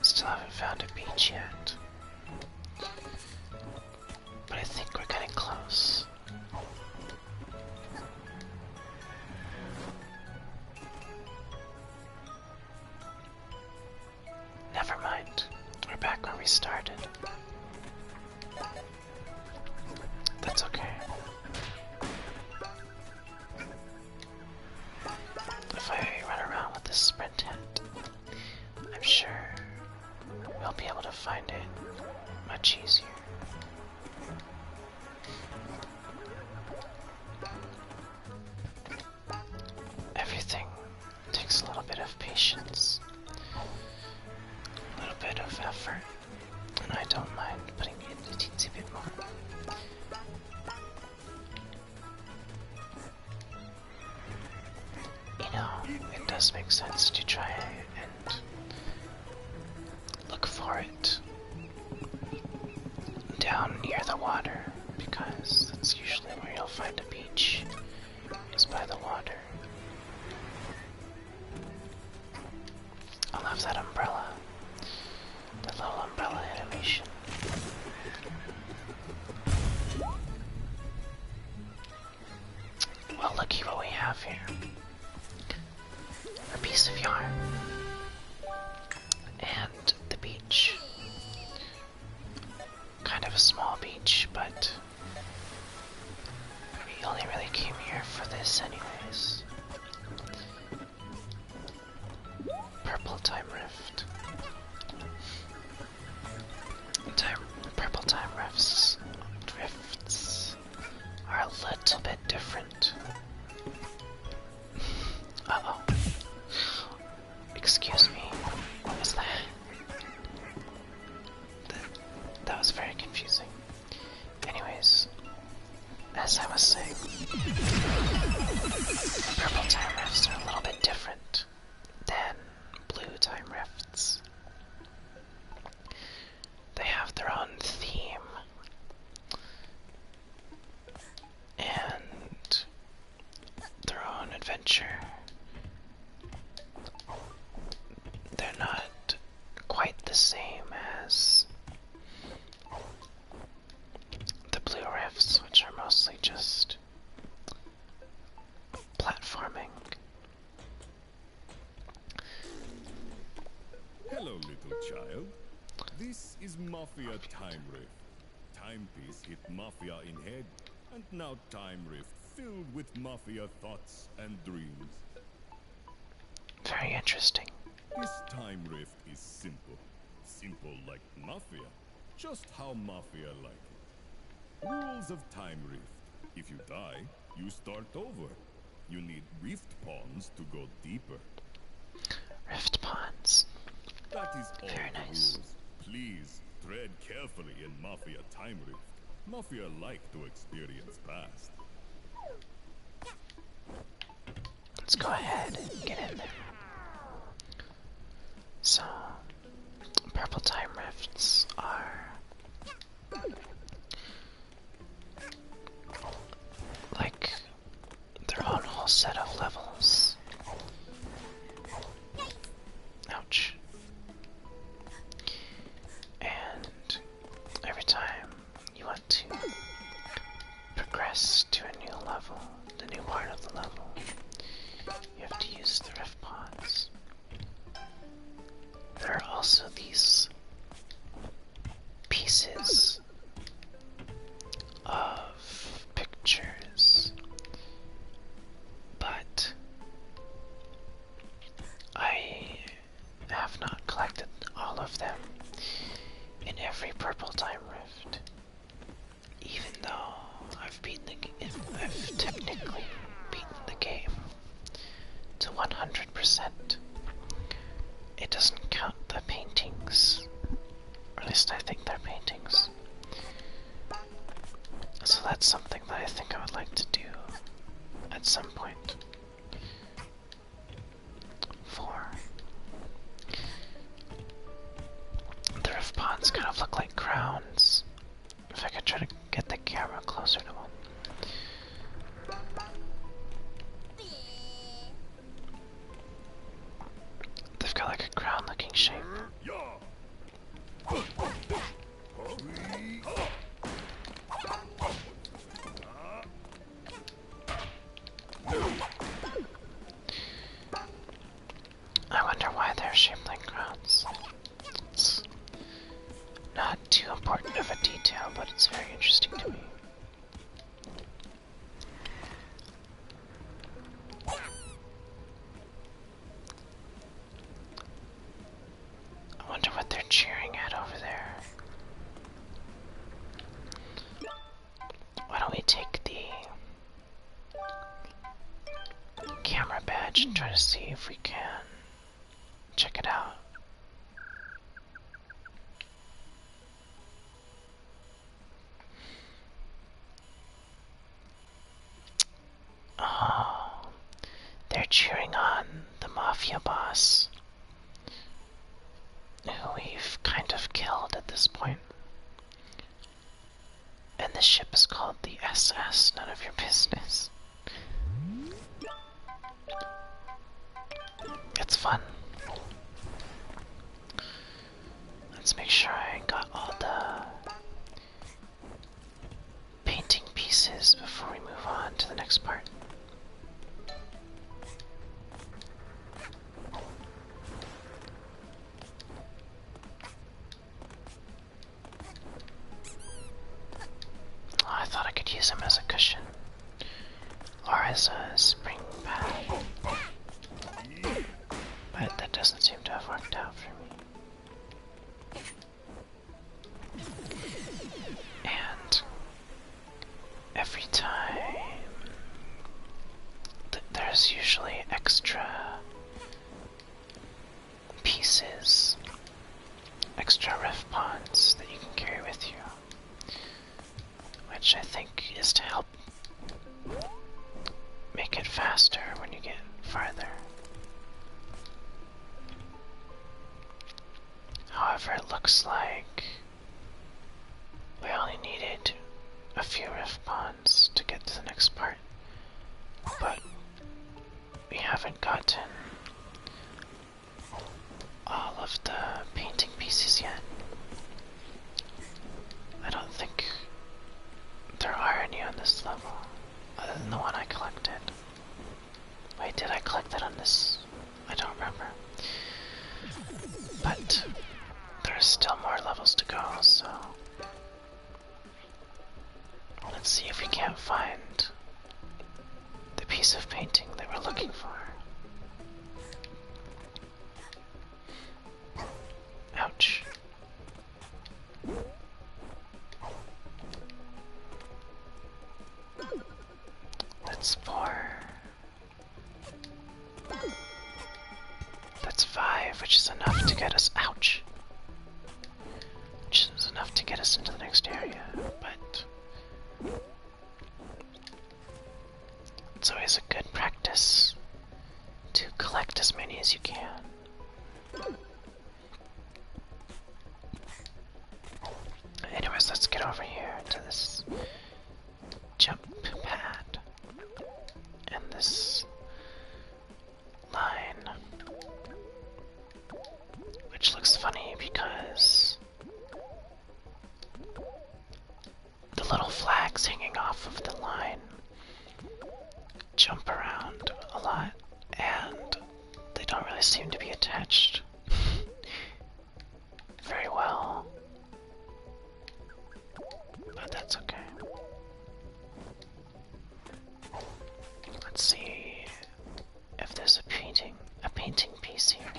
Still haven't found a beach yet, but I think we're getting close. Never mind, we're back where we started. That's okay. If I run around with this sprint hat, I'm sure we'll be able to find it much easier. Everything takes a little bit of patience, a little bit of effort, and I don't mind putting in a teensy bit more. You know, it does make sense to try and look for it down near the water, because that's usually where you'll find a beach, is by the water. I love that umbrella, the little umbrella animation. Well, looky what we have here. A piece of yarn. And the beach. Kind of a small beach, but we only really came here for this anyways. Purple time rift. Purple time rifts are a little bit different. Uh-oh. Excuse me. What was that? That was very confusing. Anyways, as I was saying, purple time rifts are a little bit different than blue time rifts. They have their own theme and their own adventure. They're not quite the same as the blue rifts, which are mostly just platforming. Hello, little child. This is Mafia Time Rift. Timepiece hit Mafia in head, and now Time Rift filled with Mafia thoughts and dreams. Very interesting. This Time Rift is simple. Simple like Mafia. Just how Mafia like it. Rules of Time Rift. If you die, you start over. You need rift pawns to go deeper. Rift pawns. That is all Very the nice. rules. Please tread carefully in Mafia Time Rift. Mafia like to experience past. Let's go ahead and get in there. So, purple time rifts are like their own whole set of levels. Ouch. And every time you want to progress to a new level, the new part of the level, you have to use the rift pawns. There are also these pieces of pictures, but I have not collected all of them in every purple time rift, even though I've technically beaten the game to 100%. It doesn't count the paintings, or at least I think they're paintings. So that's something that I think I would like to do at some point. 4. The rift pawns kind of look like crowns. If I could try to get the camera closer to one. They've got like a crown looking shape. I wonder why they're shaped like crowns. It's not too important of a detail, but it's very interesting to me. I wonder what they're cheering at over there. Why don't we take the camera badge and try to see if we can check it out. Oh, they're cheering on the mafia boss, who we've kind of killed at this point. And the ship is called the SS, none of your business. It's fun. Let's make sure I got all the painting pieces before we move on to the next part. Oh, I thought I could use them as a cushion. Or as a spring pad. But that doesn't seem to have worked out for me. And every time there's usually extra pieces, extra rift pawns that you can carry with you, which I think is to help make it faster when you get farther. However, it looks like we only needed a few rift pawns to get to the next part, but we haven't gotten all of the painting pieces yet. I don't think there are any on this level, other than the one I collected. Wait, did I collect that on this? I don't remember. But there's still more levels levels to go, so let's see if we can't find the piece of painting that we're looking for. Ouch. Let's pour. That's 5, which is enough to get us. Ouch! Which is enough to get us into the next area, but it's always a good practice to collect as many as you can. Anyways, let's get over here to this jump pad and this line, which looks funny because the little flags hanging off of the line jump around a lot and they don't really seem to be attached very well. But that's okay. Let's see if there's a painting piece here.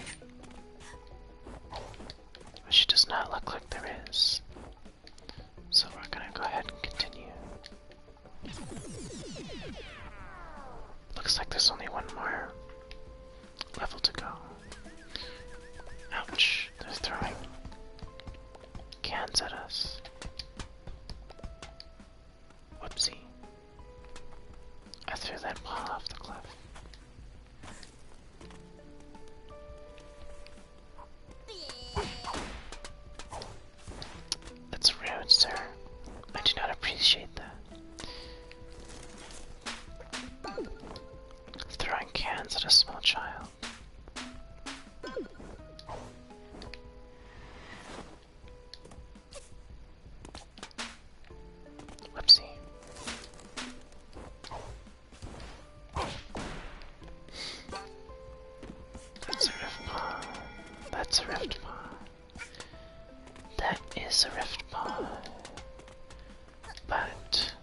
Which does not look like there is. So we're gonna go ahead and continue. Looks like there's only one more level to go. Ouch, they're throwing cans at us. Whoopsie. I threw that ball off the cliff. That's rude, sir. I do not appreciate that. Throwing cans at a small child. Whoopsie. That's a rift pod. That's a rift pod. That is a rift pod. But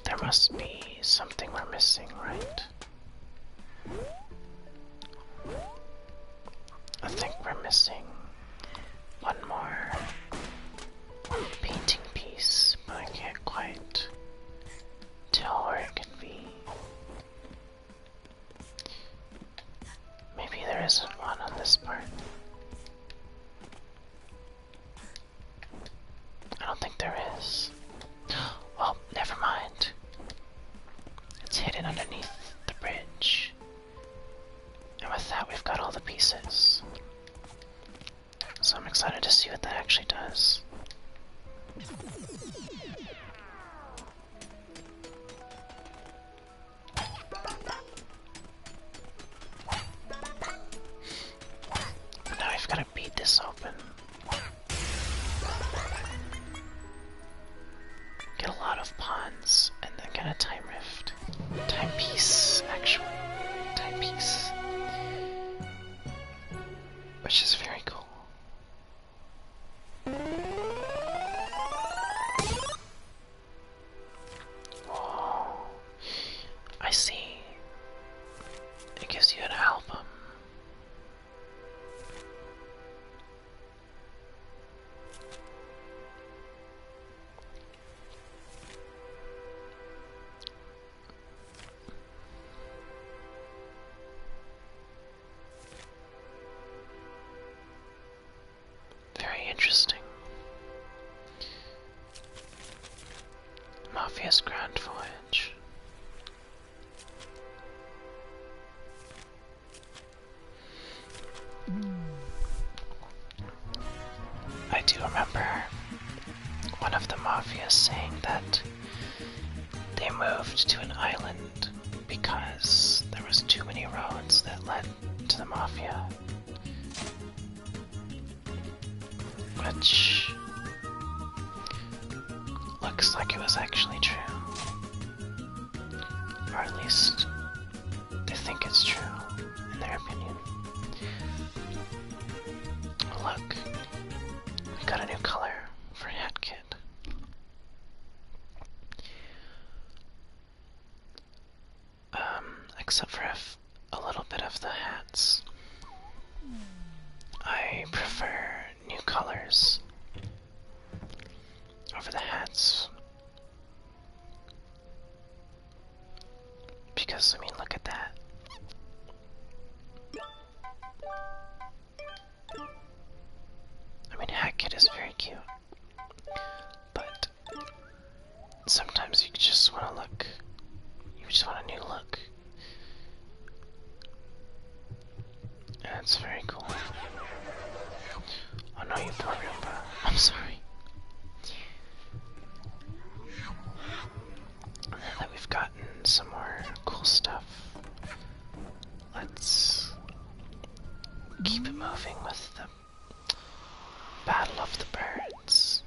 there must be something we're missing, right? I think we're missing one more painting piece, but I can't quite tell where it could be. Maybe there isn't one on this part. I don't think there is. Oh, never mind. It's hidden underneath the bridge. And with that, we've got all the pieces. So I'm excited to see what that actually does. Now we've got to beat this open. Get a lot of pawns, and then get a time rift. Timepiece, actually. Timepiece. Which is very cool. Oh, I see. It gives you an album. Very interesting. Mafia's Grand Voyage. I do remember one of the Mafia saying that they moved to an island because there was too many roads that led to the Mafia. Which looks like it was actually true. Or at least they think it's true, in their opinion. Look, got a new color for Hat Kit. Except for a little bit of the hats. I prefer new colors over the hats. Because, I mean, look at that. I mean, Hat Kit is very cute. But sometimes you just want to look. You just want a new look. And it's very cool. Oh no, you poor Roomba. I'm sorry. Now that we've gotten some more cool stuff, let's keep it moving with the Battle of the Birds.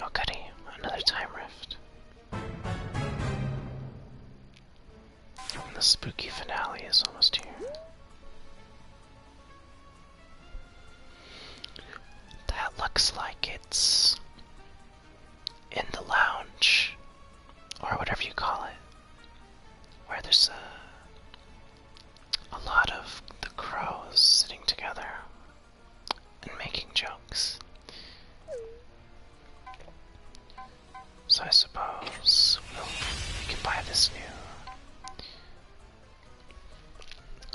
Oh goody, another time rift. And the spooky finale is almost here. That looks like it's in the lounge, or whatever you call it, where there's a lot of the crows sitting together and making jokes. So I suppose we can buy this new...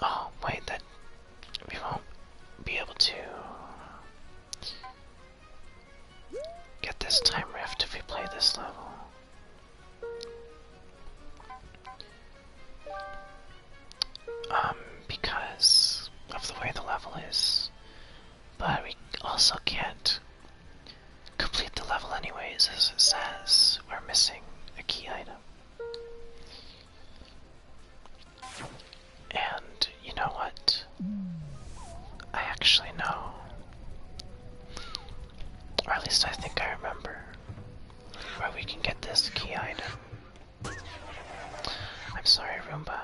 Oh, wait, that... we won't be able to get this time rift if we play this level. Because of the way the level is. But we also can't complete the level anyways, as it says we're missing a key item. And you know what? I actually know. Or at least I think I remember where we can get this key item. I'm sorry, Roomba.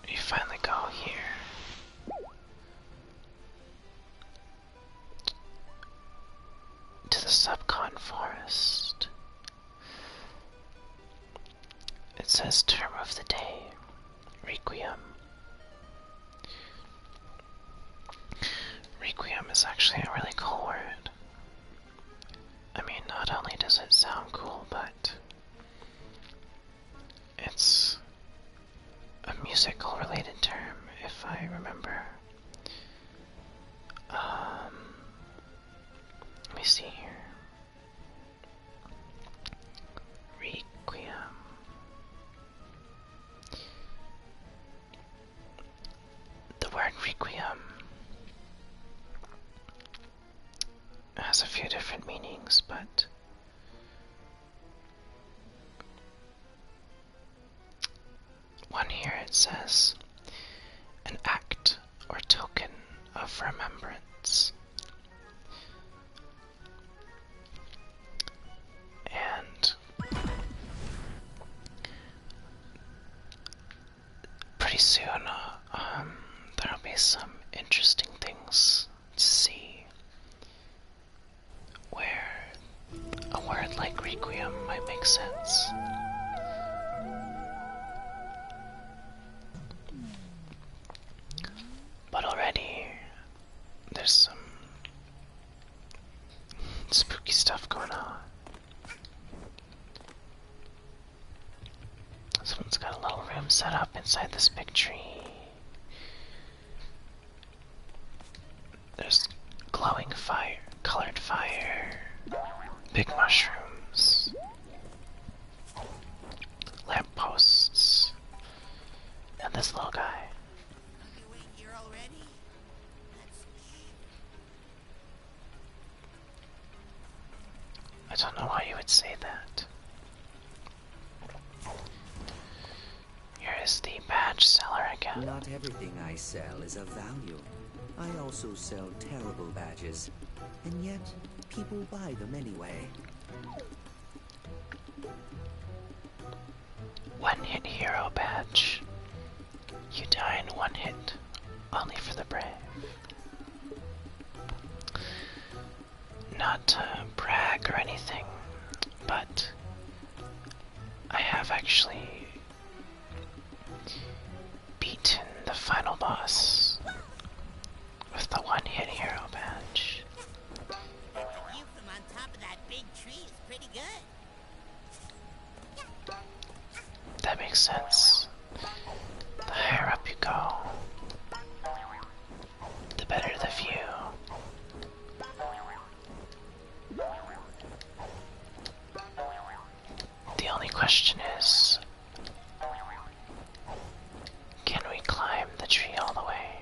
You finally go here. To the Subcon Forest. It says term of the day, Requiem. Requiem is actually a really cool word. I mean, not only does it sound cool, but it's a musical related term, if I remember. Let me see here. Requiem. The word requiem has a few different meanings, but one here it says an act or token of remembrance. And pretty soon there'll be some interesting things to see where a word like requiem might make sense. But already there's some spooky stuff going on. Someone's got a little room set up inside this big tree. There's glowing fire, colored fire, big mushrooms, lampposts, and this little guy. I don't know why you would say that. Here is the badge seller again. Not everything I sell is of value. I always also sell terrible badges, and yet people buy them anyway. One-hit hero badge. You die in one hit, only for the brave. Not to brag or anything, but I have actually beaten the final boss with the one-hit hero badge. The view from on top of that big tree is pretty good. That makes sense. The higher up you go, the better the view. The only question is, can we climb the tree all the way?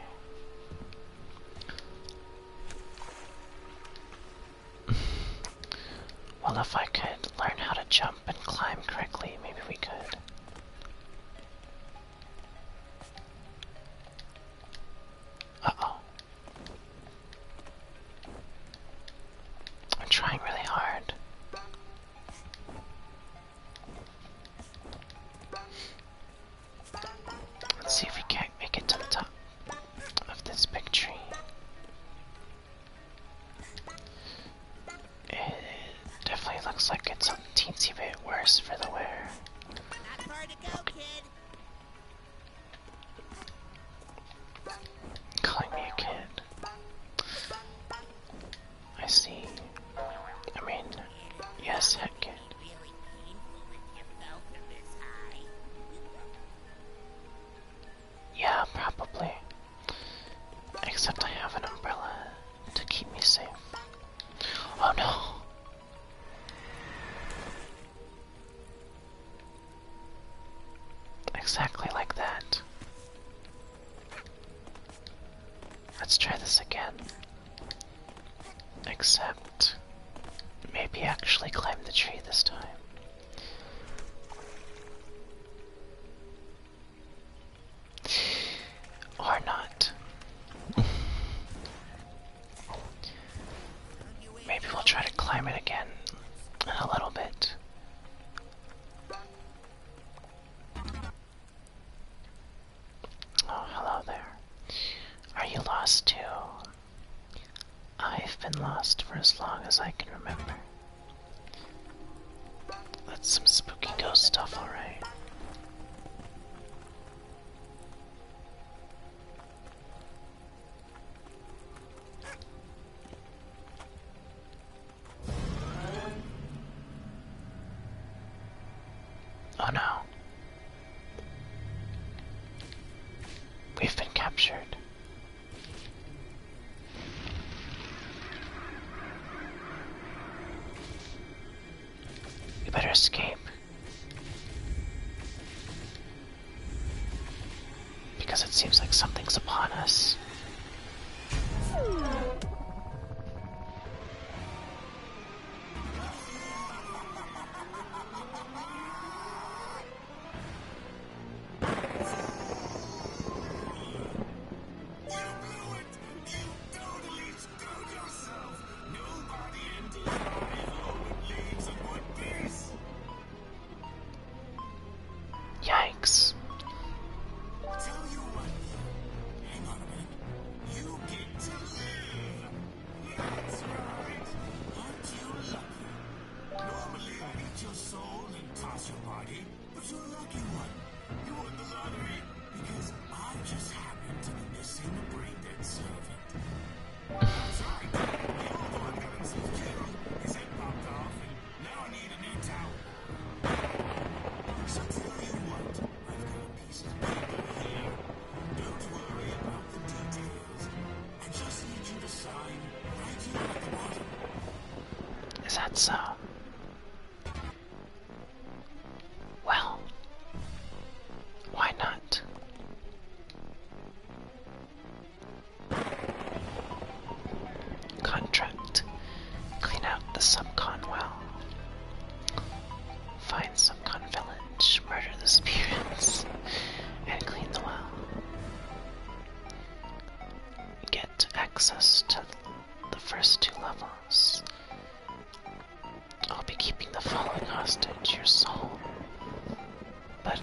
Well, if I could learn how to jump and climb correctly, maybe we could. Uh-oh. I'm trying really hard. Let's see if we can't make it to the top of this big tree. It definitely looks like it's a teensy bit worse for the wearer. Not far to go, kid. Calling me a kid. I see. I mean, yes, head kid. Really painful if you fell from this high. Yeah, probably. Except I have an umbrella to keep me safe. Oh no! Exactly like that. Let's try this again. Except, maybe actually climb the tree this time. Or not. Maybe we'll try to climb it again in a little bit. Oh, hello there. Are you lost too? I've been lost for as long as I can remember. That's some spooky ghost stuff, alright. Oh no. We've been captured. We better escape. Because it seems like something's upon us. Yikes. Is that so? Well, why not? Contract. Clean out the subcon well. Find subcon village, murder the spirits, and clean the well. Get access to the first 2 levels. I'll be keeping the following hostage, your soul. But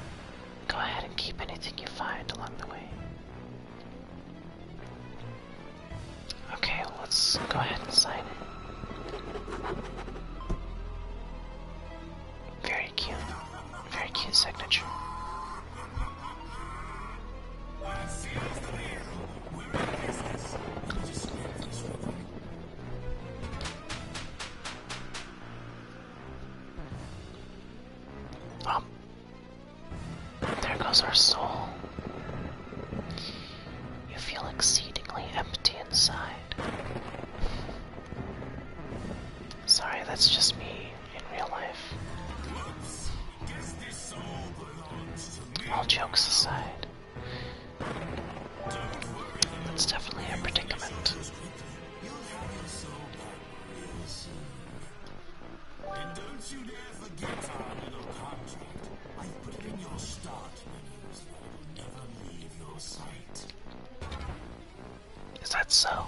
go ahead and keep anything you find along the way. Okay, let's go ahead and sign it. Very cute. Very cute signature. Oh. There goes our soul. You feel exceedingly empty inside. Sorry, that's just me in real life. All jokes aside, it's definitely a predicament. And don't you dare forget our little contract. I've put it in your start menus that it will never leave your sight. Is that so?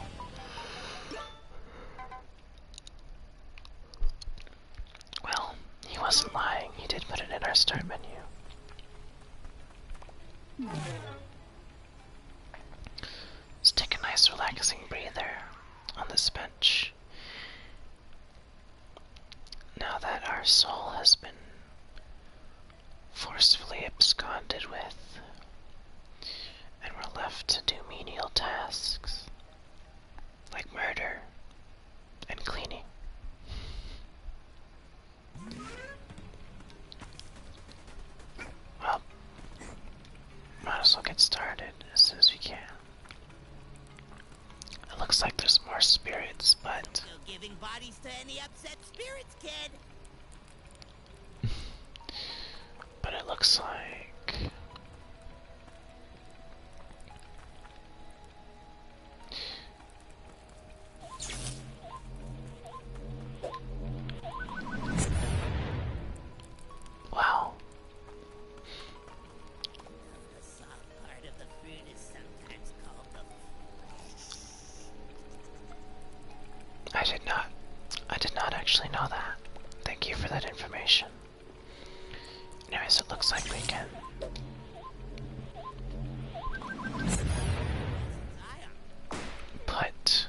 Well, he wasn't lying. He did put it in our start menu. Let's take a nice relaxing breather on this bench. Now that our soul has been forcefully absconded with, and we're left to do menial tasks like murder and cleaning. Well, might as well get started as soon as we can. It looks like there's more spirits, but Still giving bodies to any upset spirits, kid. but it looks like wow. The soft part of the fruit is sometimes called the I did not actually know that. Thank you for that information. Anyways, it looks like we can put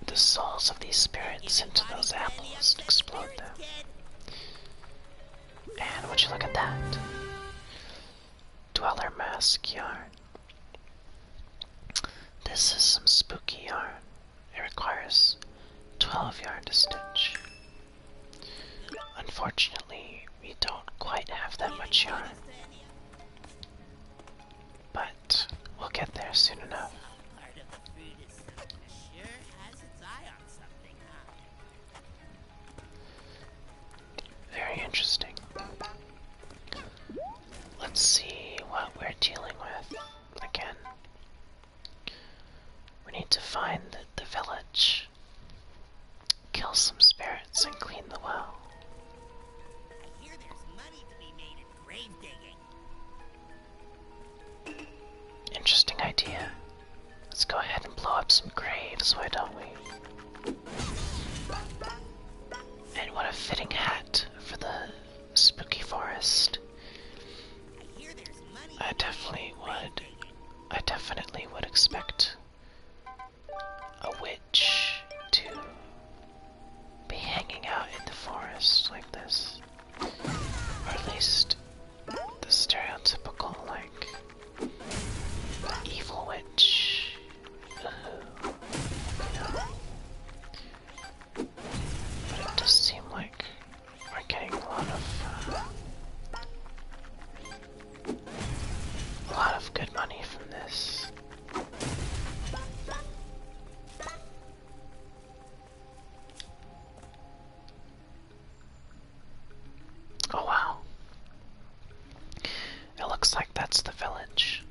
the souls of these spirits into those apples and explode them. And would you look at that? Dweller Mask yarn. This is some spooky yarn. It requires 12 yarn to stitch. Unfortunately, we don't quite have that much yarn. But we'll get there soon enough. part of the fruit is sure has its eye on something, huh? Very interesting. Let's see what we're dealing with again. We need to find the village, kill some spirits, and clean the well. I hear there's money to be made in grave digging. Interesting idea. Let's go ahead and blow up some graves, why don't we? And what a fitting hat for the spooky forest. I hear there's money I definitely would expect a witch to be hanging out in the forest like this. Or at least the stereotypical, like, evil witch. You know. But it does seem like we're getting a lot of good money from this. Oh wow. It looks like that's the village.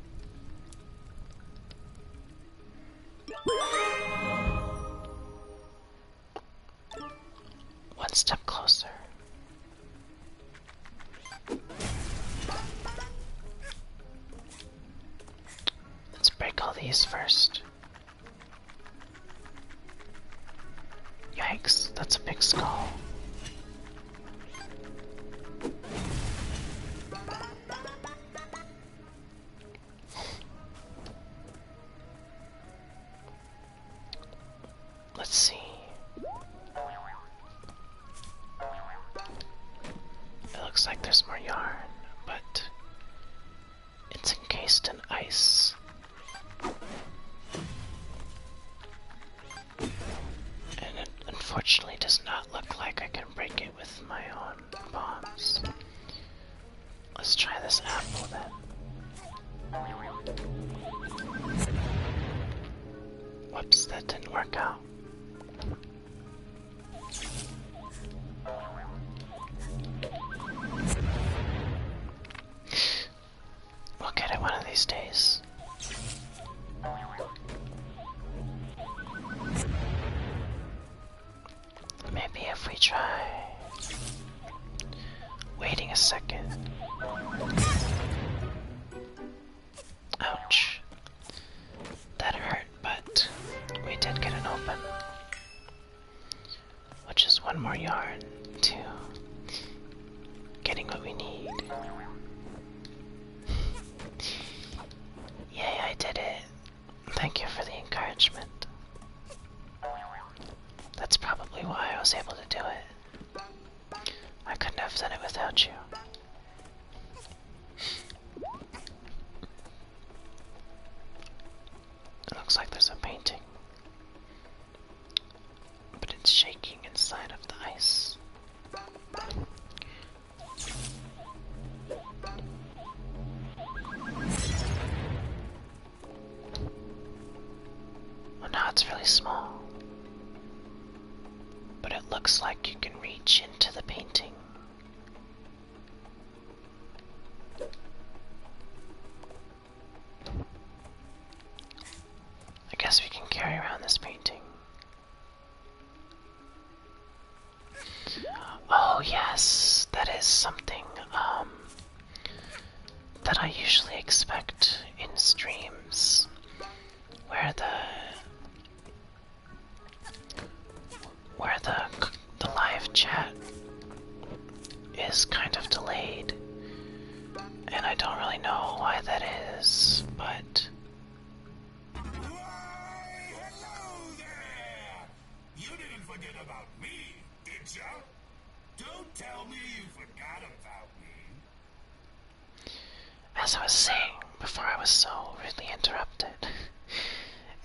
One step closer. Let's break all these first. that's a big skull. Let's see. It looks like there's more yarn, but it's encased in ice. And it unfortunately does not look like I can break it with my own bombs. Let's try this apple then. Whoops, that didn't work out. We'll get it one of these days. Maybe if we try waiting a second. Ouch. That hurt, but we did get it open. Which is one more yarn to getting what we need. Yay, I did it. Thank you for the encouragement. That's probably why I was able to do it. I couldn't have done it without you. It looks like there's a painting, but it's shaking inside of the ice. Well, now it's really small, but it looks like you can reach into the painting. I guess we can carry around this painting. Oh yes, that is something that I usually expect in streams, where the live chat is kind of delayed, and I don't really know why that is, but Why, hello there! You didn't forget about me, did ya? Don't tell me you forgot about me. as I was saying before I was so rudely interrupted,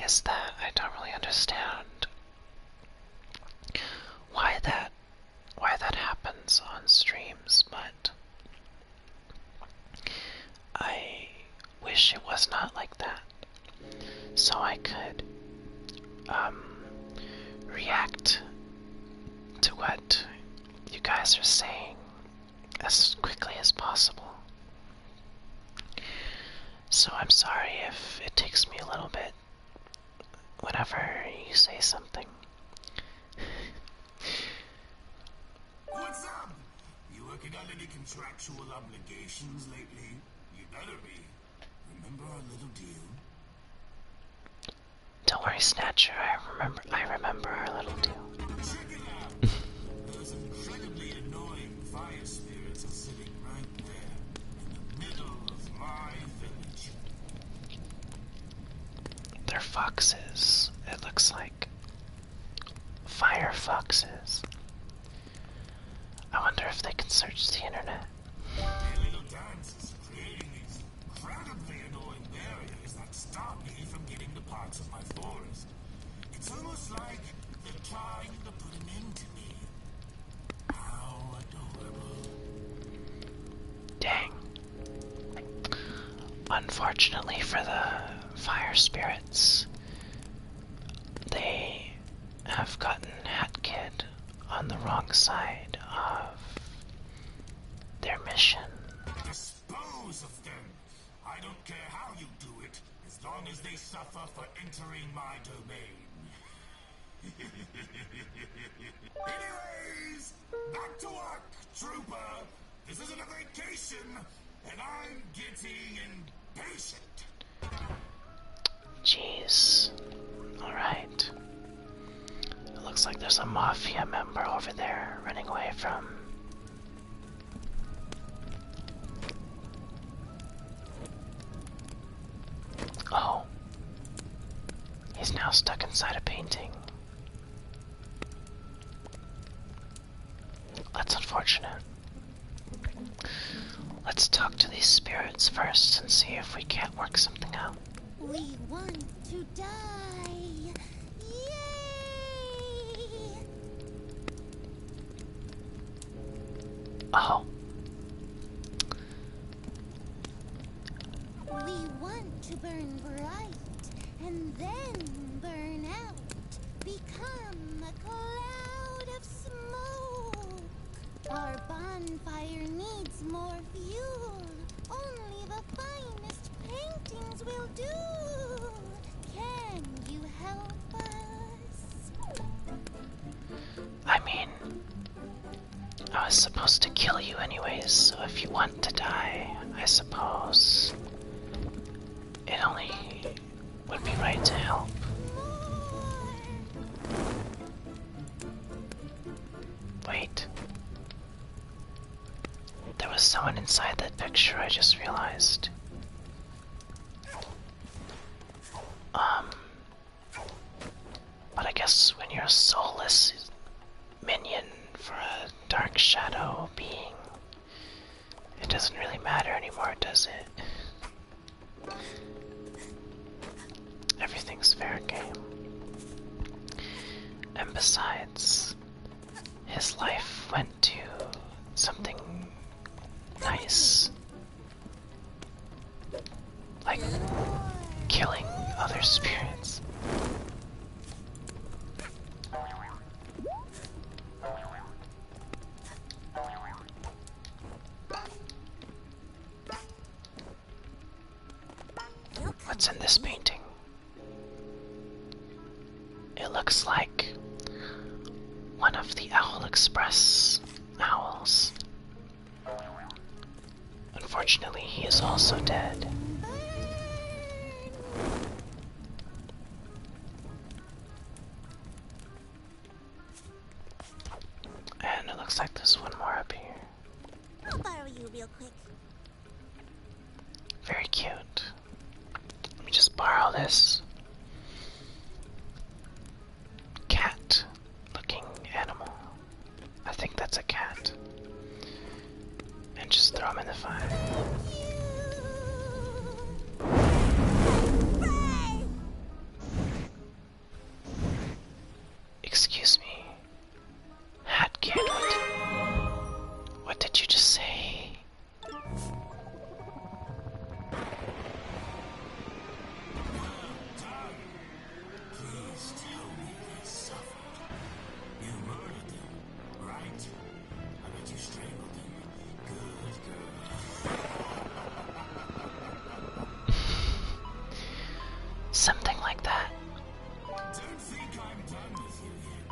is that I don't really understand why that happens on streams, but I wish it was not like that, so I could react to what you guys are saying as quickly as possible. So I'm sorry if it takes me a little bit whenever you say something. What's up? You working on any contractual obligations lately? You better be. Remember our little deal? Don't worry, Snatcher, I remember our little deal. Check it out! Those incredibly annoying fire spirits are sitting right there, in the middle of my village. They're foxes, it looks like. Fire foxes. I wonder if they can search the internet. Their little dance is creating these incredibly annoying barriers that stop me from getting to parts of my forest. It's almost like they're trying to put an end to me. How adorable. Dang. Unfortunately for the fire spirits, they have gotten Hat Kid on the wrong side of their mission. Dispose of them. I don't care how you do it, as long as they suffer for entering my domain. Anyways, back to work, trooper. This isn't a vacation, and I'm getting impatient. Jeez. Alright. It looks like like there's a mafia member over there running away from. Oh. He's now stuck inside a painting. That's unfortunate. Let's talk to these spirits first and see if we can't work something out. We want to die. Yay! Oh. We want to burn bright and then burn out. Become a cloud of smoke. Our bonfire needs more fuel. Only the finest paintings will do. Can you help us? I mean, I was supposed to kill you anyways, so if you want to die, I suppose it only would be right to help. Wait. There was someone inside that picture, I just realized. But I guess when you're a soulless minion for a dark shadow being, it doesn't really matter anymore, does it? Everything's fair game. And besides, his life went to something nice. Like killing other spirits. What's in this painting? It looks like one of the Owl Express owls. Unfortunately, he is also dead. And it looks like there's one more up here. I'll borrow you real quick. Very cute. Let me just borrow this cat-looking animal. I think that's a cat. And just throw him in the fire. Excuse me. Hat kid, what did you just say? Please tell me they suffered. You murdered them, right? I bet you strangled them. Good girl. Something like that. Don't think I'm done with you yet.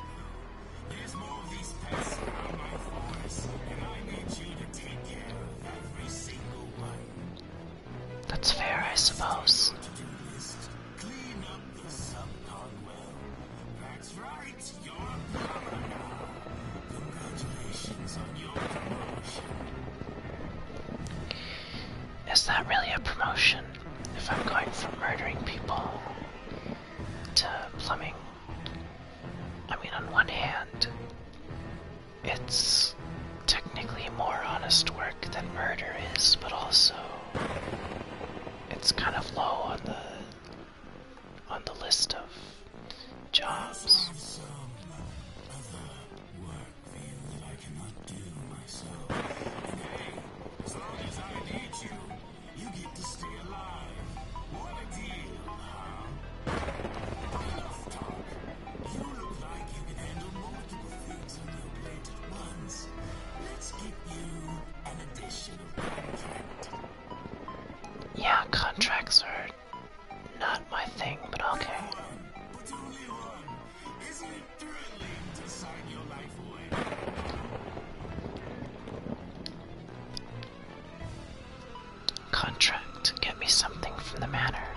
There's more of these pests around my forest, and I need you to take care of every single one. That's fair, I suppose. To-do list. Clean up the Subcon well. That's right, you're a plumber now. Congratulations on your promotion. Is that really a promotion? If I'm going from murdering people to plumbing? I mean, on one hand, it's technically more honest work than murder is, but also it's kind of low on the list of jobs. Have some other work for you that I cannot do myself. And hey, as long as I need you, you get to stay alive. What a deal, huh? Enough talk. You look like you can handle multiple things on your plate at once. Let's get you an additional contract. Yeah, contracts are not my thing, but okay. But only one. Isn't it thrilling to sign your life away? Contract. Get me something from the manor.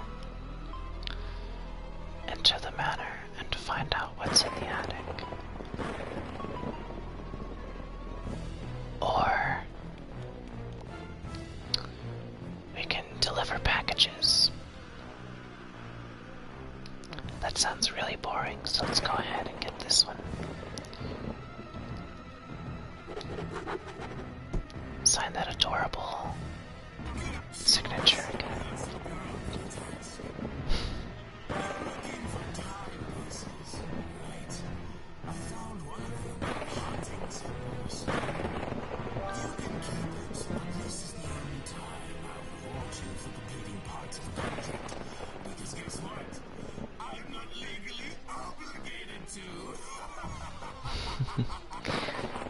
Enter the manor and find out what's in the attic. was really boring, so let's go ahead and get this one. Sign that adorable signature again.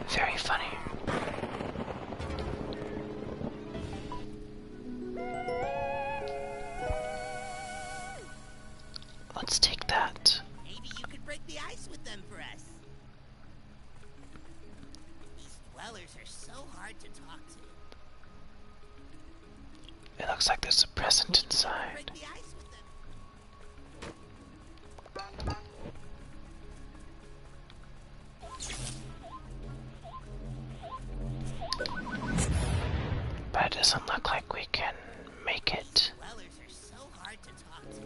Very funny. Let's take that. Maybe you could break the ice with them for us. These dwellers are so hard to talk to. It looks like there's a present inside. Break the ice with them. But it doesn't look like we can make it. Dwellers are so hard to talk to.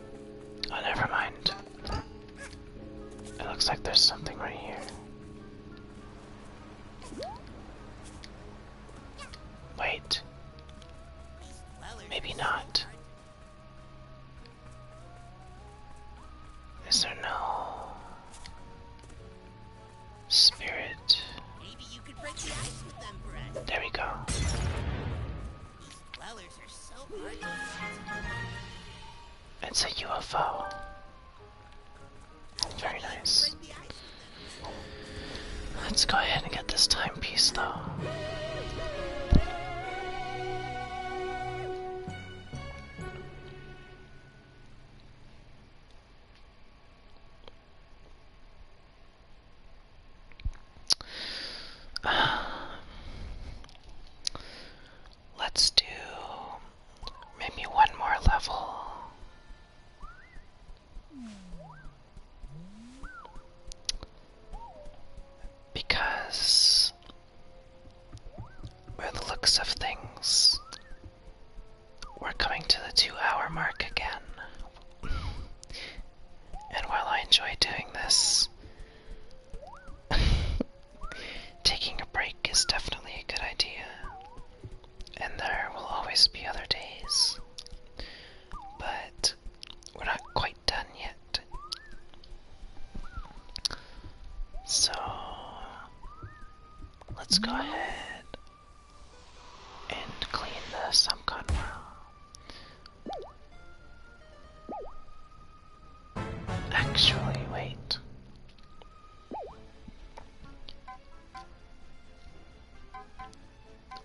Oh, never mind. It looks like there's something right here. Wait. Maybe not. Is there no spirit? Maybe you could break the ice with them for us. There we go. These dwellers are so hard to talk to. It's a UFO. Very nice. Break the ice with them. Let's go ahead and get this timepiece though. Let's do maybe one more level. Because by the looks of things, we're coming to the 2-hour mark again. And while I enjoy doing this, taking a break is definitely a good idea. And there will always be other days. But we're not quite done yet. So let's go ahead and clean the subcon well. Actually, wait.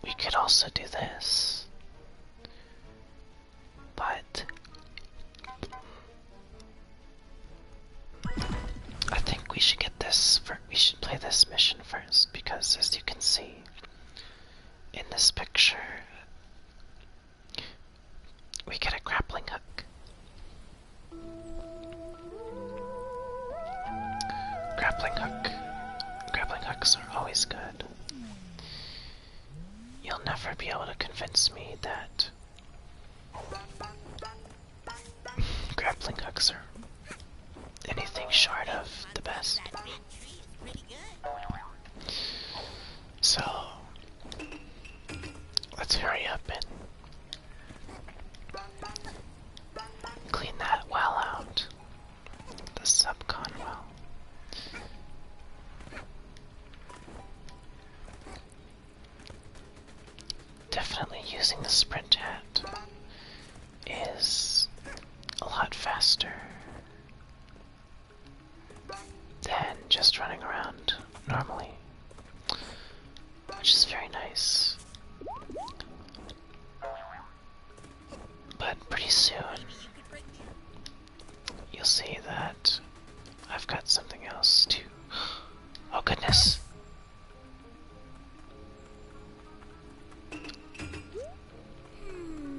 We could also do this. But I think we should get this we should play this mission first, because as you can see in this picture, we get a grappling hook. Grappling hooks are always good. You'll never be able to convince me that grappling hooks are anything short of the best. That big tree is pretty good. So let's hurry up and clean that well out. The subcon well. Definitely using the sprint hat is a lot faster than just running around normally, which is very nice. But pretty soon you'll see that I've got something else too. Oh goodness.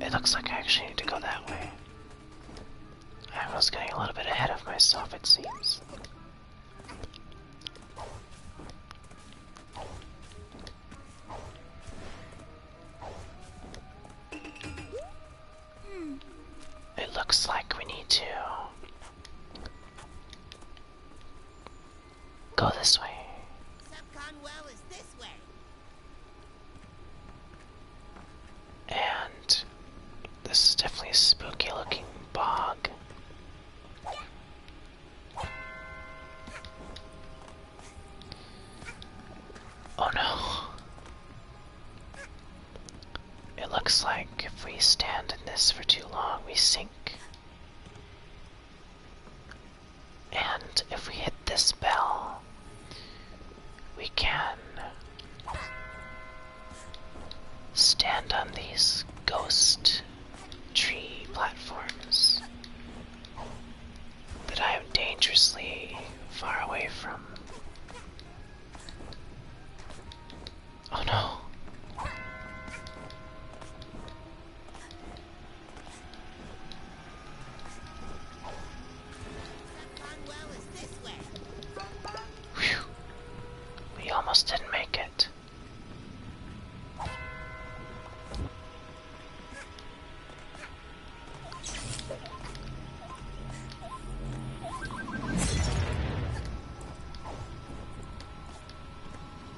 It looks like I actually need to go that way. I was getting a little bit ahead of myself, it seems. It looks like we need to go this way. Subcon well is this way. And this is definitely a spooky looking bog. Oh no. It looks like if we stand in this for too long, we sink. And if we hit this bell, we can stand on these ghost tree platforms that I am dangerously far away from. Oh no. Whew. We almost didn't make it.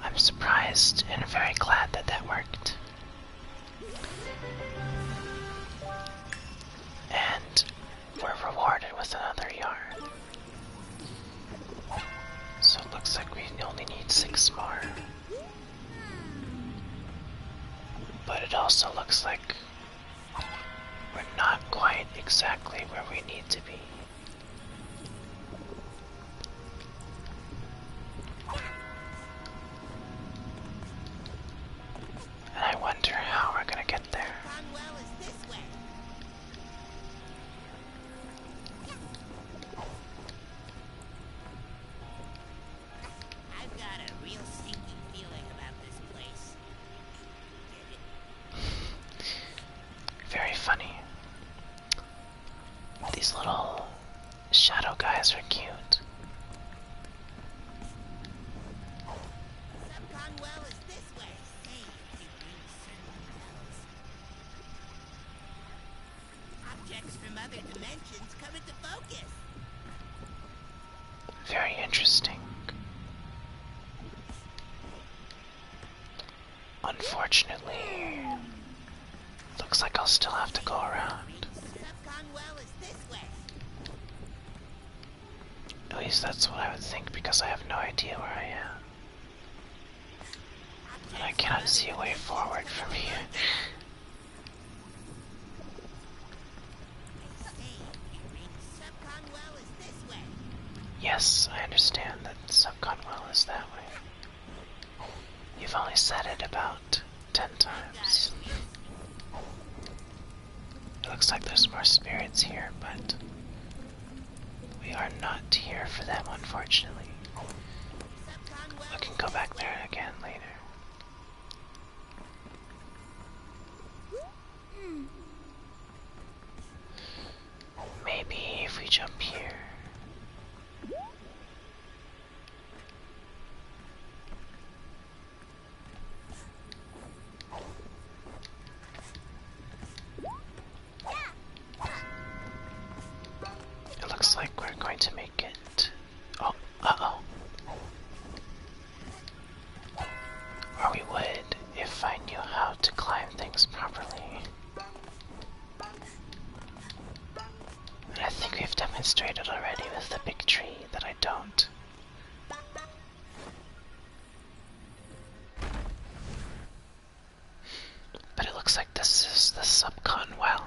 I'm surprised and very glad that that worked. And we're rewarded with another yarn. So it looks like we only need 6 more. But it also looks like we're not quite exactly where we need to be. And I wonder how we're gonna get there. Conwell is this way. I've got a real sinking feeling about this place. Get it? Very funny. These little shadow guys are cute. Subconwell is this way. Hey, you bring certain bells. Objects from other dimensions come into focus. Very interesting. Unfortunately, looks like I'll still have to go around. Subconwell is this way. At least that's what I would think, because I have no idea where I am. And I cannot see a way forward from here. Subconwell is this way. Yes, I understand that Subconwell is that way. You've only said it about 10 times. It looks like there's more spirits here, but we are not here for them, unfortunately. We can go back there again later. Maybe if we jump here. It looks like we're going to make it. Oh, uh-oh. Or we would if I knew how to climb things properly. And I think we've demonstrated already with the big tree that I don't. But it looks like this is the Subcon well.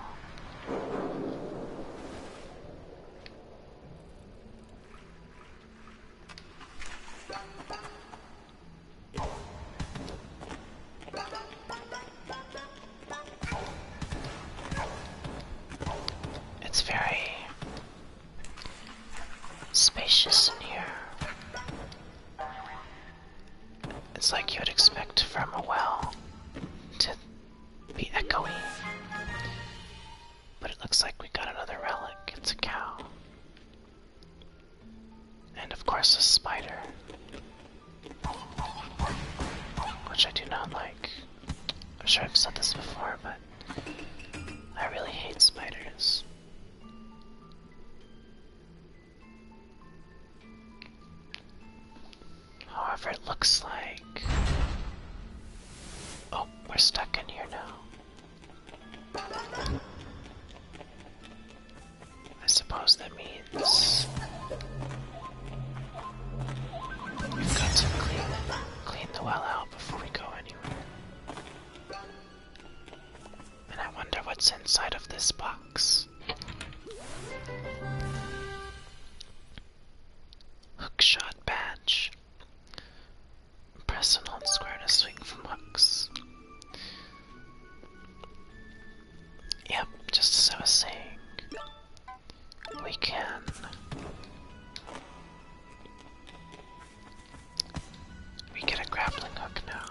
It's very spacious in here. It's like you would expect from a well to be echoey. But it looks like we got another relic. It's a cow. And of course a spider. Which I do not like. I'm sure I've said this before, but I really hate spiders. whatever it looks like. Oh, we're stuck in here now. I suppose that means we've got to clean the well out before we go anywhere. And I wonder what's inside of this box. Hookshot badge. Press and hold square to swing from hooks. Yep, just as I was saying. We can get a grappling hook now.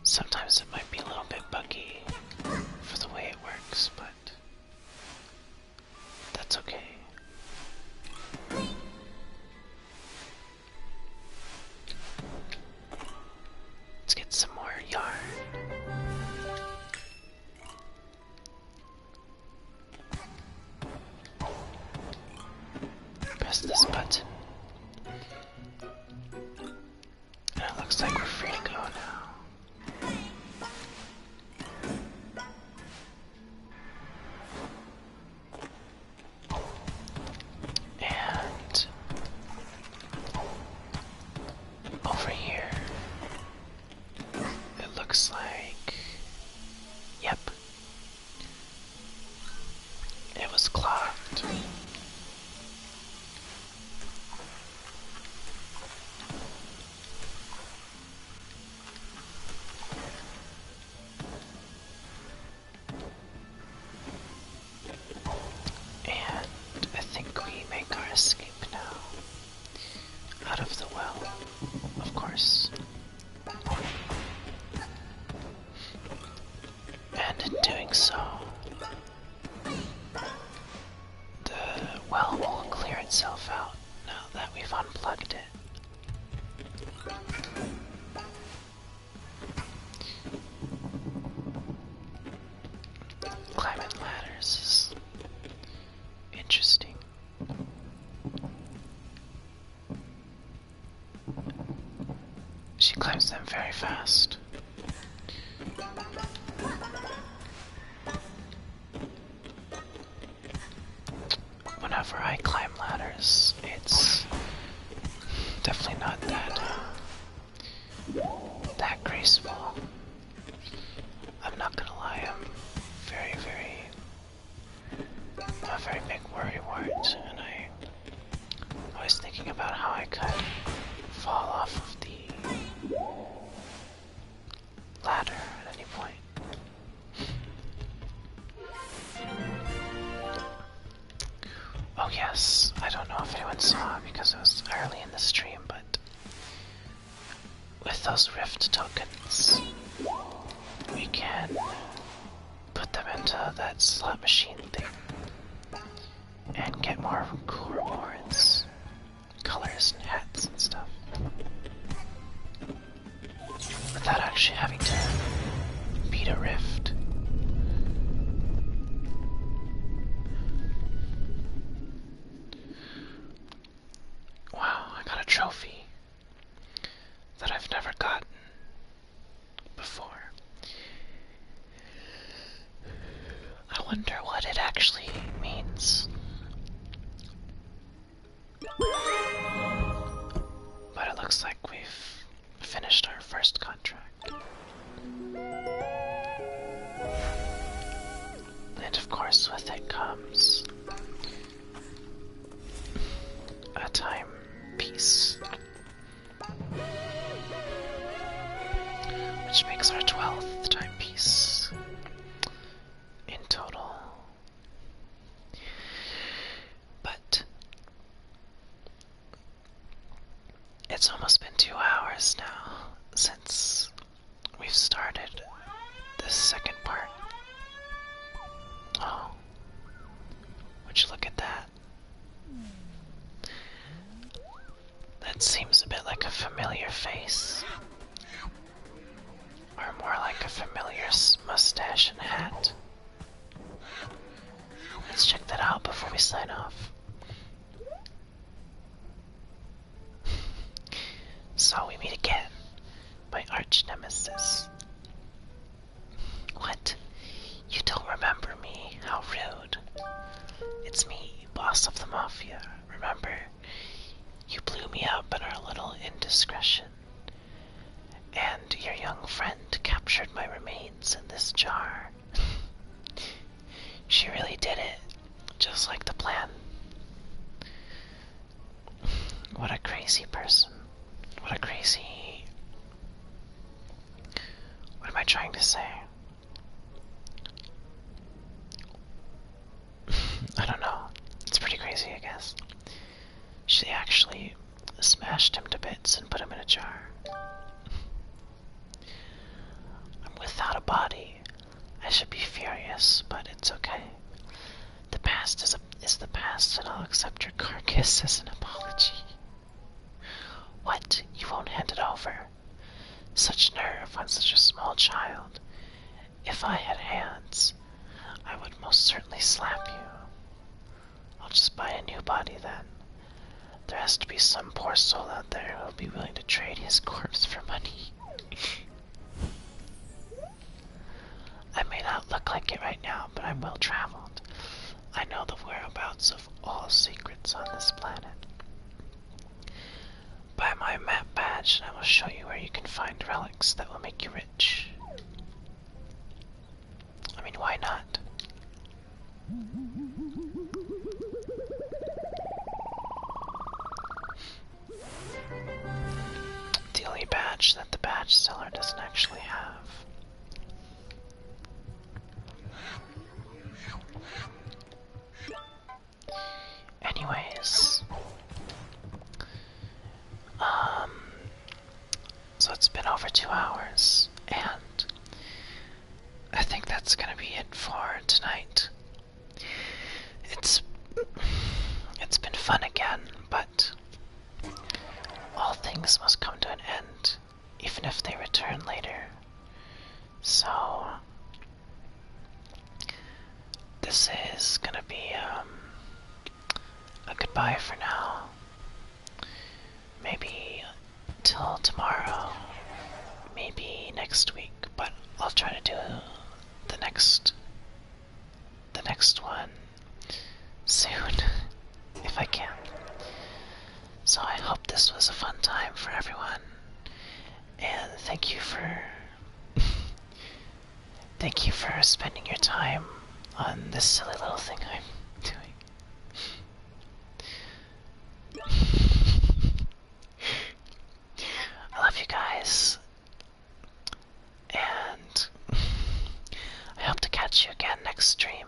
Sometimes it might be a little bit buggy for the way it works, but that's okay. Let's get some more yarn. Press this button. And it looks like we're free to go now. And over here, it looks like, yep, it was clogged. Escape now. Out of the well, of course. And in doing so, the well will clear itself out now that we've unplugged it. Climbing ladders is interesting. She climbs them very fast. Whenever I climb ladders, it's definitely not that graceful. I'm not gonna lie, I'm a very big worrywart, and I'm always thinking about how I could fall off of the ladder at any point. Oh yes, I don't know if anyone saw it because it was early in the stream, but with those rift tokens, we can put them into that slot machine thing and get more cool rewards, colors and hats and stuff, without actually having to beat a rift. Wow, I got a trophy that I've never gotten before. I wonder what it actually means. But it looks like we've finished our first contract. And of course with it comes a timepiece, which makes our 12th timepiece in total. But it's almost been 2 hours now since we've started this second part. Oh, would you look at that? That seems a bit like a familiar face. Or more like a familiar mustache and hat. Let's check that out before we sign off. So we meet again, my arch nemesis. What? You don't remember me? How rude. It's me, boss of the Mafia. Remember? You blew me up in our little indiscretion. And your young friend captured my remains in this jar. She really did it, just like the plan. What a crazy person. What a crazy... What am I trying to say? I don't know. It's pretty crazy, I guess. She actually smashed him to bits and put him in a jar. I'm without a body. I should be furious, but it's okay. The past is the past, and I'll accept your carcass as an apology. What? You won't hand it over? Such nerve on such a small child. If I had hands, I would most certainly slap you. I'll just buy a new body then. There has to be some poor soul out there who will be willing to trade his corpse for money. I may not look like it right now, but I'm well traveled. I know the whereabouts of all secrets on this planet. Buy my map badge and I will show you where you can find relics that will make you rich. I mean, why not? The only badge that the badge seller doesn't actually have. Anyways, so it's been over 2 hours, and I think that's gonna be it for tonight. It's been fun again, but all things must come to an end, even if they return later. So this is gonna be a goodbye for now. Maybe till tomorrow, maybe next week, but I'll try to do the next one soon, if I can. So I hope this was a fun time for everyone, and thank you for spending your time on this silly little thing I'm doing. I love you guys, and I hope to catch you again next stream.